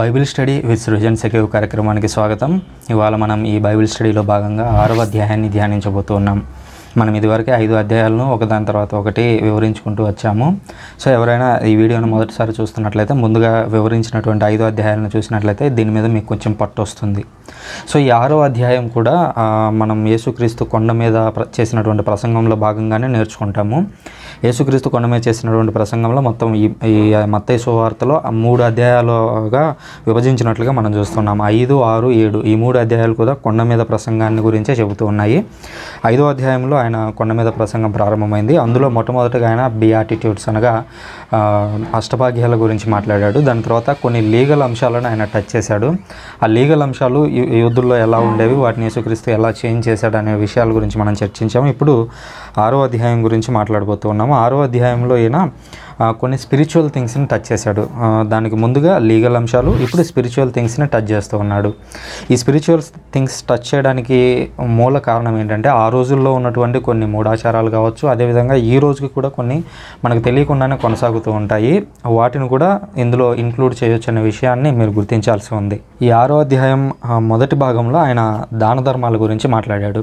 Bible study with Srujan సఖీవ్ కార్యక్రమానికి స్వాగతం. ఇవాళ మనం ఈ బైబిల్ స్టడీలో భాగంగా 6వ అధ్యాయాన్ని ధ్యానించబోతున్నాం. మనం ఇదివరకే 5 అధ్యాయాలను ఒకదాని తర్వాత ఒకటి వివరించుకుంటూ వచ్చాము. సో ఎవరైనా ఈ వీడియోను మొదటిసారి చూస్తున్నట్లయితే ముందుగా వివరించినటువంటి 5 అధ్యాయాలను చూసినట్లయితే దీని మీద మీకు కొంచెం పట్టు వస్తుంది. సో ఈ 6వ అధ్యాయం కూడా మనం యేసుక్రీస్తు కొండ మీద చేసినటువంటి ప్రసంగంలో భాగంగానే నేర్చుకుంటాము. యేసుక్రీస్తు కొండ మీద చేసినటువంటి ప్రసంగంలో మొత్తం ఈ మత్తయి సువార్తలో 3 అధ్యాయాలుగా విభజించినట్లుగా మనం చూస్తున్నాం. 5, 6, 7 ఈ 3 అధ్యాయాలు కూడా కొండ మీద ప్రసంగాన్ని గురించే చెబుతూ ఉన్నాయి. 5వ అధ్యాయంలో ఆయన కొండ మీద ప్రసంగం ప్రారంభమైంది. అందులో మొట్టమొదటిగా ఆయన బియాటిట్యూడ్స్ అనగా అష్టభాగ్యాల గురించి మాట్లాడాడు. దాని తర్వాత కొన్ని లీగల్ అంశాలను ఆయన టచ్ చేశాడు. ఆ లీగల్ అంశాలు యూదుల్లో ఎలా ఉండేవి, వాటిని యేసుక్రీస్తు ఎలా చేంజ్ చేశాడు అనే విషయాల గురించి మనం చర్చించాము. ఇప్పుడు 6వ అధ్యాయం గురించి మాట్లాడబోతూ ఉన్నాము. 6వ అధ్యాయంలో ఈయన కొన్ని స్పిరిచువల్ థింగ్స్ని టచ్ చేశాడు. దానికి ముందుగా లీగల్ అంశాలు, ఇప్పుడు స్పిరిచువల్ థింగ్స్ని టచ్ చేస్తూ ఉన్నాడు. ఈ స్పిరిచువల్ థింగ్స్ టచ్ చేయడానికి మూల కారణం ఏంటంటే ఆ రోజుల్లో ఉన్నటువంటి కొన్ని మూఢాచారాలు కావచ్చు, అదేవిధంగా ఈ రోజుకి కూడా కొన్ని మనకు తెలియకుండానే కొనసాగుతూ ఉంటాయి. వాటిని కూడా ఇందులో ఇంక్లూడ్ చేయొచ్చు అనే విషయాన్ని మీరు గుర్తించాల్సి ఉంది. ఈ 6వ అధ్యాయం మొదటి భాగంలో ఆయన దాన ధర్మాల గురించి మాట్లాడాడు.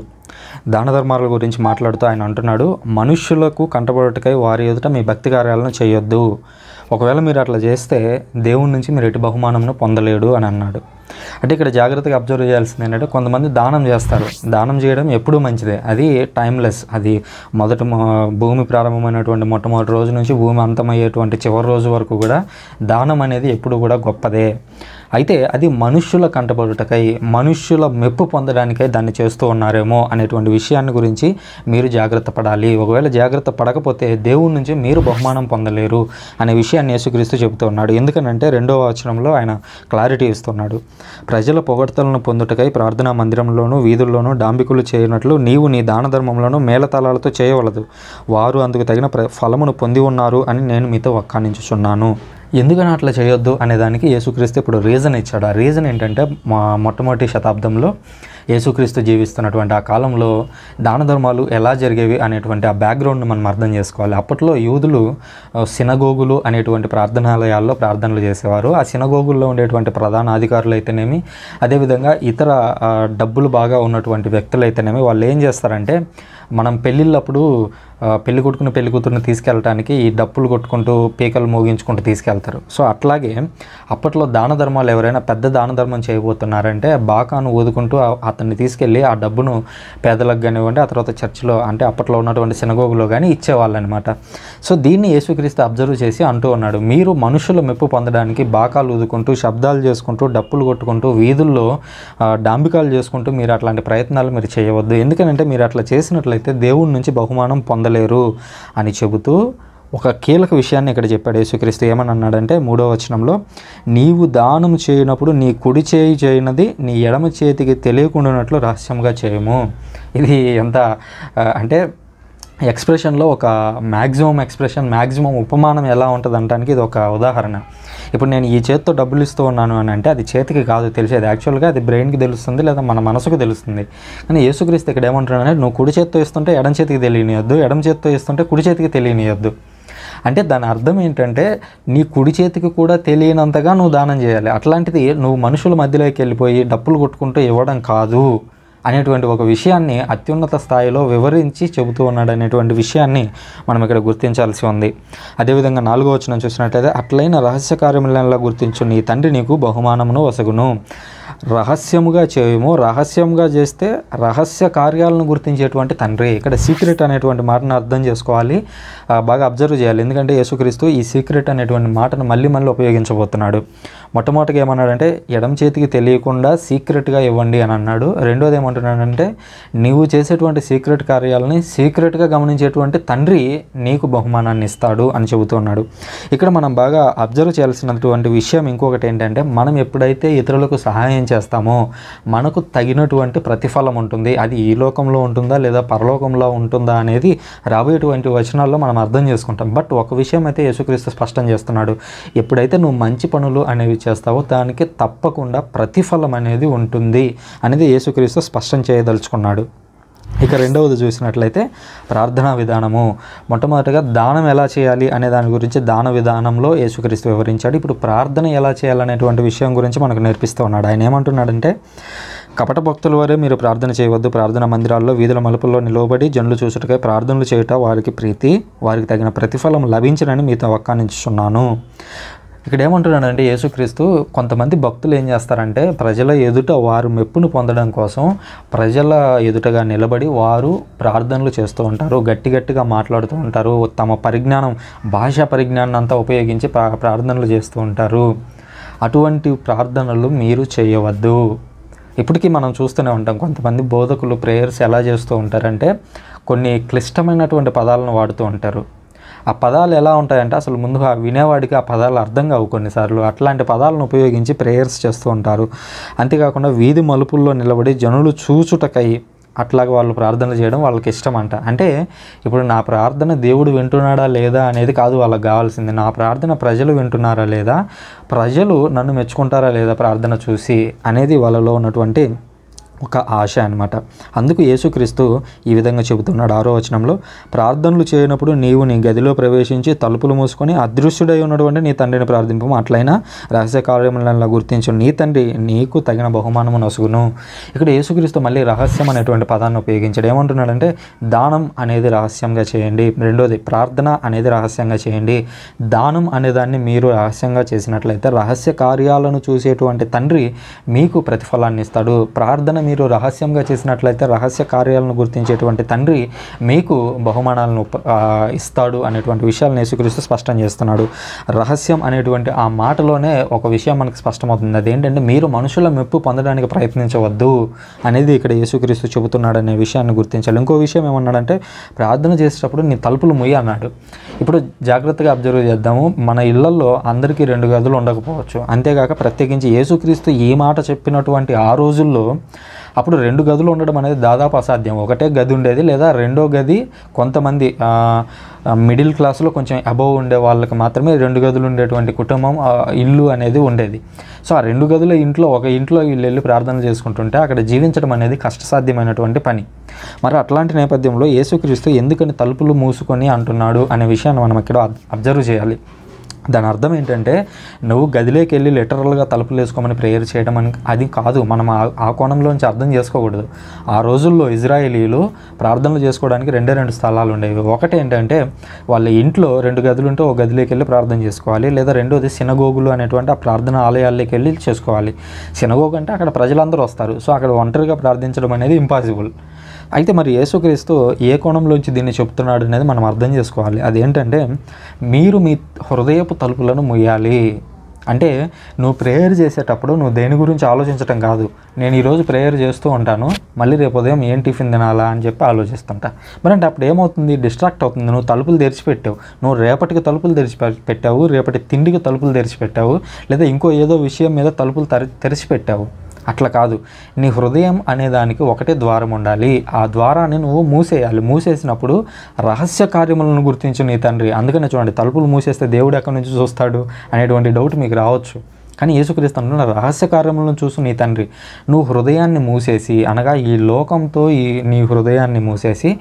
దాన ధర్మాల గురించి మాట్లాడుతూ ఆయన అంటున్నాడు, మనుష్యులకు కంటబడుటకై వారి ఎదుట మీ భక్తి కార్యాలను చేయొద్దు. ఒకవేళ మీరు అట్లా చేస్తే దేవుని నుంచి మీరు ఎటు బహుమానంను పొందలేడు అని అన్నాడు. అంటే ఇక్కడ జాగ్రత్తగా అబ్జర్వ్ చేయాల్సింది ఏంటంటే కొంతమంది దానం చేస్తారు. దానం చేయడం ఎప్పుడూ మంచిదే, అది టైమ్లెస్. అది భూమి ప్రారంభమైనటువంటి మొట్టమొదటి రోజు నుంచి భూమి అంతమయ్యేటువంటి చివరి రోజు వరకు కూడా దానం అనేది ఎప్పుడు కూడా గొప్పదే. అయితే అది మనుష్యుల కంటబడుటకై, మనుష్యుల మెప్పు పొందడానికై దాన్ని చేస్తూ ఉన్నారేమో అనేటువంటి విషయాన్ని గురించి మీరు జాగ్రత్త పడాలి. ఒకవేళ జాగ్రత్త పడకపోతే దేవుడి నుంచి మీరు బహుమానం పొందలేరు అనే విషయాన్ని యేసుక్రీస్తు చెబుతూ ఉన్నాడు. ఎందుకనంటే 2వ వచనంలో ఆయన క్లారిటీ ఇస్తున్నాడు. ప్రజల పొగడ్తలను పొందుటకై ప్రార్థనా మందిరంలోనూ వీధుల్లోనూ డాంబికులు చేయనట్లు నీవు నీ దాన ధర్మములను మేళతాళాలతో చేయవలదు. వారు అందుకు తగిన ఫలమును పొంది ఉన్నారు అని నేను మీతో వక్కానించుచున్నాను. ఎందుకని అట్లా చేయొద్దు అనేదానికి యేసుక్రీస్తు ఇప్పుడు రీజన్ ఇచ్చాడు. ఆ రీజన్ ఏంటంటే మొట్టమొదటి శతాబ్దంలో యేసుక్రీస్తు జీవిస్తున్నటువంటి ఆ కాలంలో దాన ధర్మాలు ఎలా జరిగేవి అనేటువంటి ఆ బ్యాక్గ్రౌండ్ను మనం అర్థం చేసుకోవాలి. అప్పట్లో యూదులు సినగోగులు అనేటువంటి ప్రార్థనాలయాల్లో ప్రార్థనలు చేసేవారు. ఆ సినగోగుల్లో ఉండేటువంటి ప్రధాన అధికారులు అయితేనేమి, అదేవిధంగా ఇతర డబ్బులు బాగా ఉన్నటువంటి వ్యక్తులు అయితేనేమి, వాళ్ళు ఏం చేస్తారంటే మనం పెళ్ళిళ్ళప్పుడు పెళ్లి కొట్టుకుని పెళ్లి కూతురుని తీసుకెళ్ళటానికి ఈ డప్పులు కొట్టుకుంటూ పీకలు మోగించుకుంటూ తీసుకెళ్తారు. సో అట్లాగే అప్పట్లో దాన ధర్మాలు ఎవరైనా పెద్ద దాన ధర్మం చేయబోతున్నారంటే బాకాను ఊదుకుంటూ అతన్ని తీసుకెళ్ళి ఆ డబ్బును పేదలకు కానివ్వండి, ఆ తర్వాత చర్చిలో అంటే అప్పట్లో ఉన్నటువంటి సినగోగులో కానీ ఇచ్చేవాళ్ళు అనమాట. సో దీన్ని యేసుక్రీస్తు అబ్జర్వ్ చేసి అంటూ ఉన్నాడు, మీరు మనుషుల మెప్పు పొందడానికి బాకాలు ఊదుకుంటూ, శబ్దాలు చేసుకుంటూ, డప్పులు కొట్టుకుంటూ, వీధుల్లో డాంబికాలు చేసుకుంటూ మీరు అట్లాంటి ప్రయత్నాలు మీరు చేయవద్దు. ఎందుకంటే మీరు అట్లా చేసినట్లయితే దేవుడి నుంచి బహుమానం పొందలేరు అని చెబుతూ ఒక కీలక విషయాన్ని ఇక్కడ చెప్పాడు యేసుక్రీస్తు. ఏమని అన్నాడంటే 3వ వచనంలో, నీవు దానం చేయనప్పుడు నీ కుడి చేయి చేయనది నీ ఎడమ చేతికి తెలియకుండానట్లు రహస్యంగా చేయము. ఇది ఎంత అంటే ఎక్స్ప్రెషన్లో ఒక మ్యాక్సిమం ఉపమానం ఎలా ఉంటుంది అనడానికి ఇది ఒక ఉదాహరణ. ఇప్పుడు నేను ఈ చేతితో డబ్బులు ఇస్తూ ఉన్నాను అని అంటే అది చేతికి కాదు తెలిసేది, యాక్చువల్గా అది బ్రెయిన్కి తెలుస్తుంది లేదా మన మనసుకు తెలుస్తుంది. కానీ యేసుక్రీస్తు ఇక్కడ ఏమంటున్నాడంటే నువ్వు కుడి చేతితో ఇస్తుంటే ఎడం చేతికి తెలియనియొద్దు, ఎడం చేతితో ఇస్తుంటే కుడి చేతికి తెలియనియొద్దు. అంటే దాని అర్థం ఏంటంటే నీ కుడి చేతికి కూడా తెలియనంతగా నువ్వు దానం చేయాలి. అట్లాంటిది నువ్వు మనుషుల మధ్యలోకి వెళ్ళిపోయి డప్పులు కొట్టుకుంటూ ఇవ్వడం కాదు అనేటువంటి ఒక విషయాన్ని అత్యున్నత స్థాయిలో వివరించి చెబుతూ ఉన్నాడు అనేటువంటి విషయాన్ని మనం ఇక్కడ గుర్తించాల్సి ఉంది. అదేవిధంగా 4వ వచనం చూసినట్లయితే, అట్లైన రహస్య కార్యములలా గుర్తించు, నీ తండ్రి నీకు బహుమానమును వసగును. రహస్యముగా చేయము. రహస్యంగా చేస్తే రహస్య కార్యాలను గుర్తించేటువంటి తండ్రి. ఇక్కడ సీక్రెట్ అనేటువంటి మాటను అర్థం చేసుకోవాలి, బాగా అబ్జర్వ్ చేయాలి. ఎందుకంటే యేసుక్రీస్తు ఈ సీక్రెట్ అనేటువంటి మాటను మళ్ళీ ఉపయోగించబోతున్నాడు. మొట్టమొదటిగా ఏమన్నాడంటే ఎడమ చేతికి తెలియకుండా సీక్రెట్గా ఇవ్వండి అని అన్నాడు. రెండోది ఏమంటున్నాడంటే నీవు చేసేటువంటి సీక్రెట్ కార్యాలని సీక్రెట్గా గమనించేటువంటి తండ్రి నీకు బహుమానాన్ని ఇస్తాడు అని చెబుతున్నాడు. ఇక్కడ మనం బాగా అబ్జర్వ్ చేయాల్సినటువంటి విషయం ఇంకొకటి ఏంటంటే మనం ఎప్పుడైతే ఇతరులకు సహాయం చేస్తామో మనకు తగినటువంటి ప్రతిఫలం ఉంటుంది. అది ఈ లోకంలో ఉంటుందా లేదా పరలోకంలో ఉంటుందా అనేది రాబోయేటువంటి వచనాల్లో మనం అర్థం చేసుకుంటాం. బట్ ఒక విషయం అయితే యేసుక్రీస్తు స్పష్టం చేస్తున్నాడు, ఎప్పుడైతే నువ్వు మంచి పనులు అనేవి చేస్తావో దానికి తప్పకుండా ప్రతిఫలం అనేది ఉంటుంది అనేది యేసుక్రీస్తు స్పష్టం చేయదలుచుకున్నాడు. ఇక రెండవది చూసినట్లయితే ప్రార్థనా విధానము. మొట్టమొదటిగా దానం ఎలా చేయాలి అనే దాని గురించి దాన విధానంలో యేసుక్రీస్తు వివరించాడు. ఇప్పుడు ప్రార్థన ఎలా చేయాలనేటువంటి విషయం గురించి మనకు నేర్పిస్తూ ఉన్నాడు. ఆయన ఏమంటున్నాడంటే, కపట భక్తుల వరే మీరు ప్రార్థన చేయవద్దు, ప్రార్థన మందిరాల్లో వీధుల మలుపుల్లో నిలవబడి జనులు చూసుటకై ప్రార్థనలు చేయుట వారికి ప్రీతి, వారికి తగిన ప్రతిఫలం లభించనని మీతో వక్కానించుచున్నాను. ఇక్కడ ఏమంటున్నాడంటే యేసుక్రీస్తు, కొంతమంది భక్తులు ఏం చేస్తారంటే ప్రజల ఎదుట వారు మెప్పును పొందడం కోసం ప్రజల ఎదుటగా నిలబడి వారు ప్రార్థనలు చేస్తూ ఉంటారు, గట్టిగా మాట్లాడుతూ ఉంటారు, తమ పరిజ్ఞానం భాషా పరిజ్ఞానం అంతా ఉపయోగించి ప్రార్థనలు చేస్తూ ఉంటారు. అటువంటి ప్రార్థనలు మీరు చేయవద్దు. ఇప్పటికీ మనం చూస్తూనే ఉంటాం, కొంతమంది బోధకులు ప్రేయర్స్ ఎలా చేస్తూ ఉంటారంటే కొన్ని క్లిష్టమైనటువంటి పదాలను వాడుతూ ఉంటారు. ఆ పదాలు ఎలా ఉంటాయంటే అసలు ముందుగా వినేవాడికి ఆ పదాలు అర్థం కావు కొన్నిసార్లు. అట్లాంటి పదాలను ఉపయోగించి ప్రేయర్స్ చేస్తూ ఉంటారు. అంతేకాకుండా వీధి మలుపుల్లో నిలబడి జనులు చూచుటకై అట్లాగా వాళ్ళు ప్రార్థనలు చేయడం వాళ్ళకి ఇష్టం అంట. అంటే ఇప్పుడు నా ప్రార్థన దేవుడు వింటున్నాడా లేదా అనేది కాదు వాళ్ళకి కావాల్సింది, నా ప్రార్థన ప్రజలు వింటున్నారా లేదా, ప్రజలు నన్ను మెచ్చుకుంటారా లేదా ప్రార్థన చూసి అనేది వాళ్ళలో ఉన్నటువంటి ఒక ఆశ అనమాట. అందుకు యేసుక్రీస్తు ఈ విధంగా చెబుతున్నాడు 6వ వచనంలో, ప్రార్థనలు చేయనప్పుడు నీవు నీ గదిలో ప్రవేశించి తలుపులు మూసుకొని అదృశ్యుడై ఉన్నటువంటి నీ తండ్రిని ప్రార్థింపము, అట్లయినా రహస్య కార్యములను గుర్తించు, నీ తండ్రి నీకు తగిన బహుమానము నొసుగును. ఇక్కడ యేసుక్రీస్తు మళ్ళీ రహస్యం అనేటువంటి పదాన్ని ఉపయోగించాడు. ఏమంటున్నాడంటే దానం అనేది రహస్యంగా చేయండి, రెండోది ప్రార్థన అనేది రహస్యంగా చేయండి. దానం అనేదాన్ని మీరు రహస్యంగా చేసినట్లయితే రహస్య కార్యాలను చూసేటువంటి తండ్రి మీకు ప్రతిఫలాన్ని ఇస్తాడు. ప్రార్థన మీరు రహస్యంగా చేసినట్లయితే రహస్య కార్యాలను గుర్తించేటువంటి తండ్రి మీకు బహుమానాలను ఇస్తాడు అనేటువంటి విషయాలను యేసుక్రీస్తు స్పష్టం చేస్తున్నాడు. రహస్యం అనేటువంటి ఆ మాటలోనే ఒక విషయం మనకు స్పష్టమవుతుంది. అదేంటంటే మీరు మనుషుల మెప్పు పొందడానికి ప్రయత్నించవద్దు అనేది ఇక్కడ యేసుక్రీస్తు చెబుతున్నాడు అనే విషయాన్ని గుర్తించాలి. ఇంకో విషయం ఏమన్నాడంటే ప్రార్థన చేసేటప్పుడు నీ తలుపులు ముయ్యి అన్నాడు. ఇప్పుడు జాగ్రత్తగా అబ్జర్వ్ చేద్దాము. మన ఇళ్లల్లో అందరికీ 2 గదులు ఉండకపోవచ్చు. అంతేగాక ప్రత్యేకించి యేసుక్రీస్తు ఈ మాట చెప్పినటువంటి ఆ రోజుల్లో అప్పుడు 2 గదులు ఉండడం అనేది దాదాపు అసాధ్యం. ఒకటే గది ఉండేది, లేదా రెండో గది కొంతమంది మిడిల్ క్లాస్లో కొంచెం అబవ్ ఉండే వాళ్ళకి మాత్రమే 2 గదులు ఉండేటువంటి కుటుంబం ఇల్లు అనేది ఉండేది. సో ఆ 2 గదుల ఇంట్లో ఒక ఇంట్లో వీళ్ళు వెళ్ళి ప్రార్థన చేసుకుంటుంటే అక్కడ జీవించడం అనేది కష్టసాధ్యమైనటువంటి పని. మరి అట్లాంటి నేపథ్యంలో యేసుక్రీస్తు ఎందుకని తలుపులు మూసుకొని అంటున్నాడు అనే విషయాన్ని మనం ఇక్కడ అబ్జర్వ్ చేయాలి. దాని అర్థం ఏంటంటే నువ్వు గదిలోకి వెళ్ళి లిటరల్గా తలుపులు వేసుకోమని ప్రేయర్ చేయడం అని అది కాదు. మనం ఆ కోణంలోంచి అర్థం చేసుకోకూడదు. ఆ రోజుల్లో ఇజ్రాయేలీలు ప్రార్థనలు చేసుకోవడానికి 2 స్థలాలు ఉండేవి. ఒకటి ఏంటంటే వాళ్ళ ఇంట్లో 2 గదులు ఉంటే ఒక గదిలోకి వెళ్ళి ప్రార్థన చేసుకోవాలి, లేదా రెండోది సినగోగులు అనేటువంటి ఆ ప్రార్థన ఆలయాల్లోకి వెళ్ళి చేసుకోవాలి. సినగోగు అంటే అక్కడ ప్రజలందరూ వస్తారు. సో అక్కడ ఒంటరిగా ప్రార్థించడం అనేది ఇంపాసిబుల్. అయితే మరి యేసుక్రీస్తు ఏ కోణంలోంచి దీన్ని చెప్తున్నాడు అనేది మనం అర్థం చేసుకోవాలి. అదేంటంటే మీరు మీ హృదయపు తలుపులను ముయ్యాలి. అంటే నువ్వు ప్రేయర్ చేసేటప్పుడు నువ్వు దేని గురించి ఆలోచించటం కాదు. నేను ఈరోజు ప్రేయర్ చేస్తూ ఉంటాను, మళ్ళీ రేపు ఉదయం ఏం టిఫిన్ తినాలా అని చెప్పి ఆలోచిస్తుంటా. మరి అంటే అప్పుడు ఏమవుతుంది, డిస్ట్రాక్ట్ అవుతుంది. నువ్వు తలుపులు తెరిచిపెట్టావు, నువ్వు రేపటికి తలుపులు తెరిచిపెట్టావు, రేపటి తిండికి తలుపులు తెరిచిపెట్టావు, లేదా ఇంకో ఏదో విషయం మీద తలుపులు తెరిచిపెట్టావు. అట్లా కాదు. నీ హృదయం అనేదానికి ఒకటే ద్వారం ఉండాలి. ఆ ద్వారాన్ని నువ్వు మూసేయాలి. మూసేసినప్పుడు రహస్య కార్యములను గుర్తించు నీ తండ్రి. అందుకనే చూడండి, తలుపులు మూసేస్తే దేవుడు ఎక్కడి నుంచి చూస్తాడు అనేటువంటి డౌట్ మీకు రావచ్చు. కానీ యేసుక్రీస్తు అంటున్న రహస్య కార్యములను చూసు నీ తండ్రి. నువ్వు హృదయాన్ని మూసేసి, అనగా ఈ లోకంతో నీ హృదయాన్ని మూసేసి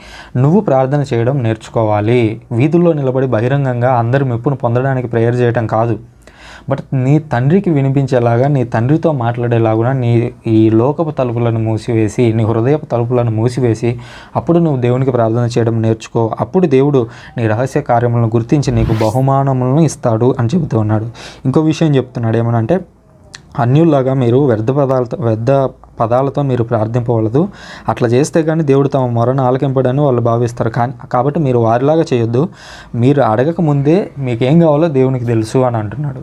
నువ్వు ప్రార్థన చేయడం నేర్చుకోవాలి. వీధుల్లో నిలబడి బహిరంగంగా అందరి మెప్పును పొందడానికి ప్రేయర్ చేయడం కాదు, బట్ నీ తండ్రికి వినిపించేలాగా, నీ తండ్రితో మాట్లాడేలాగా నీ ఈ లోకపు తలుపులను మూసివేసి, నీ హృదయపు తలుపులను మూసివేసి అప్పుడు నువ్వు దేవునికి ప్రార్థన చేయడం నేర్చుకో. అప్పుడు దేవుడు నీ రహస్య కార్యములను గుర్తించి నీకు బహుమానములను ఇస్తాడు అని చెబుతూ ఉన్నాడు. ఇంకో విషయం చెప్తున్నాడు, ఏమనంటే అన్యుల్లాగా మీరు వ్యర్థ పదాలతో మీరు ప్రార్థింపవలదు. అట్లా చేస్తే కానీ దేవుడు తమ మొరను ఆలకింపడని వాళ్ళు భావిస్తారు. కాబట్టి మీరు వారిలాగా చేయొద్దు. మీరు అడగక ముందే మీకేం కావాలో దేవునికి తెలుసు అని అంటున్నాడు.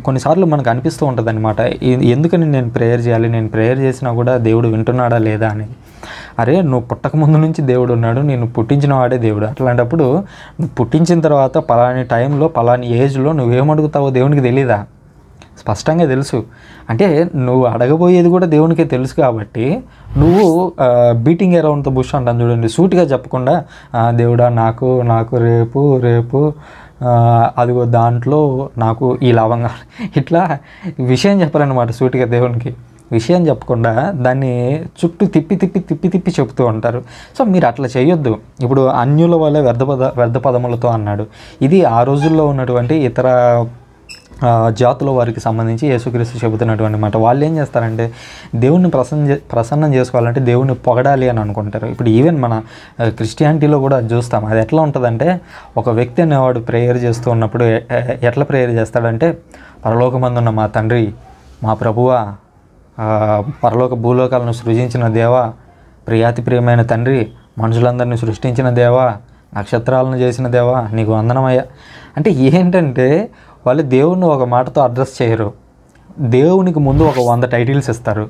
కొన్నిసార్లు మనకు అనిపిస్తూ ఉంటుంది అనమాట, ఎందుకని నేను ప్రేయర్ చేయాలి, నేను ప్రేయర్ చేసినా కూడా దేవుడు వింటున్నాడా లేదా అని. అరే, నువ్వు పుట్టక ముందు నుంచి దేవుడు ఉన్నాడు, నేను పుట్టించిన వాడే దేవుడు. అట్లాంటప్పుడు నువ్వు పుట్టించిన తర్వాత పలాని టైంలో పలాని ఏజ్లో నువ్వేమడుగుతావో దేవునికి తెలీదా? స్పష్టంగా తెలుసు. అంటే నువ్వు అడగబోయేది కూడా దేవునికే తెలుసు. కాబట్టి నువ్వు బీటింగ్ అరౌండ్ ద బుష్ అంటాను చూడండి, సూటిగా చెప్పకుండా దేవుడా నాకు రేపు అదిగో దాంట్లో నాకు ఈ లాభంగా, ఇట్లా విషయం చెప్పాలన్నమాట సూటిగా దేవునికి. విషయం చెప్పకుండా దాన్ని చుట్టూ తిప్పి చెప్తూ ఉంటారు. సో మీరు అట్లా చేయొద్దు. ఇప్పుడు అన్యుల వల్ల వ్యర్థ పదములతో అన్నాడు. ఇది ఆ రోజుల్లో ఉన్నటువంటి ఇతర జాతుల వారికి సంబంధించి యేసుక్రీస్తు చెబుతున్నటువంటి మాట. వాళ్ళు ఏం చేస్తారంటే దేవుణ్ణి ప్రసన్నం చేసుకోవాలంటే దేవుణ్ణి పొగడాలి అని అనుకుంటారు. ఇప్పుడు ఈవెన్ మన క్రిస్టియానిటీలో కూడా చూస్తాం. అది ఎట్లా ఉంటుందంటే ఒక వ్యక్తి అనేవాడు ప్రేయర్ చేస్తూ ఉన్నప్పుడు ఎట్లా ప్రేయర్ చేస్తాడంటే, పరలోకమందున్న మా తండ్రి, మా ప్రభువా, పరలోక భూలోకాలను సృజించిన దేవా, ప్రియాతి ప్రియమైన తండ్రి, మనుషులందరినీ సృష్టించిన దేవా, నక్షత్రాలను చేసిన దేవా, నీకు వందనమయ్యా. అంటే ఏంటంటే వాళ్ళు దేవుణ్ణి ఒక మాటతో అడ్రస్ చేయరు. దేవునికి ముందు ఒక 100 టైటిల్స్ ఇస్తారు.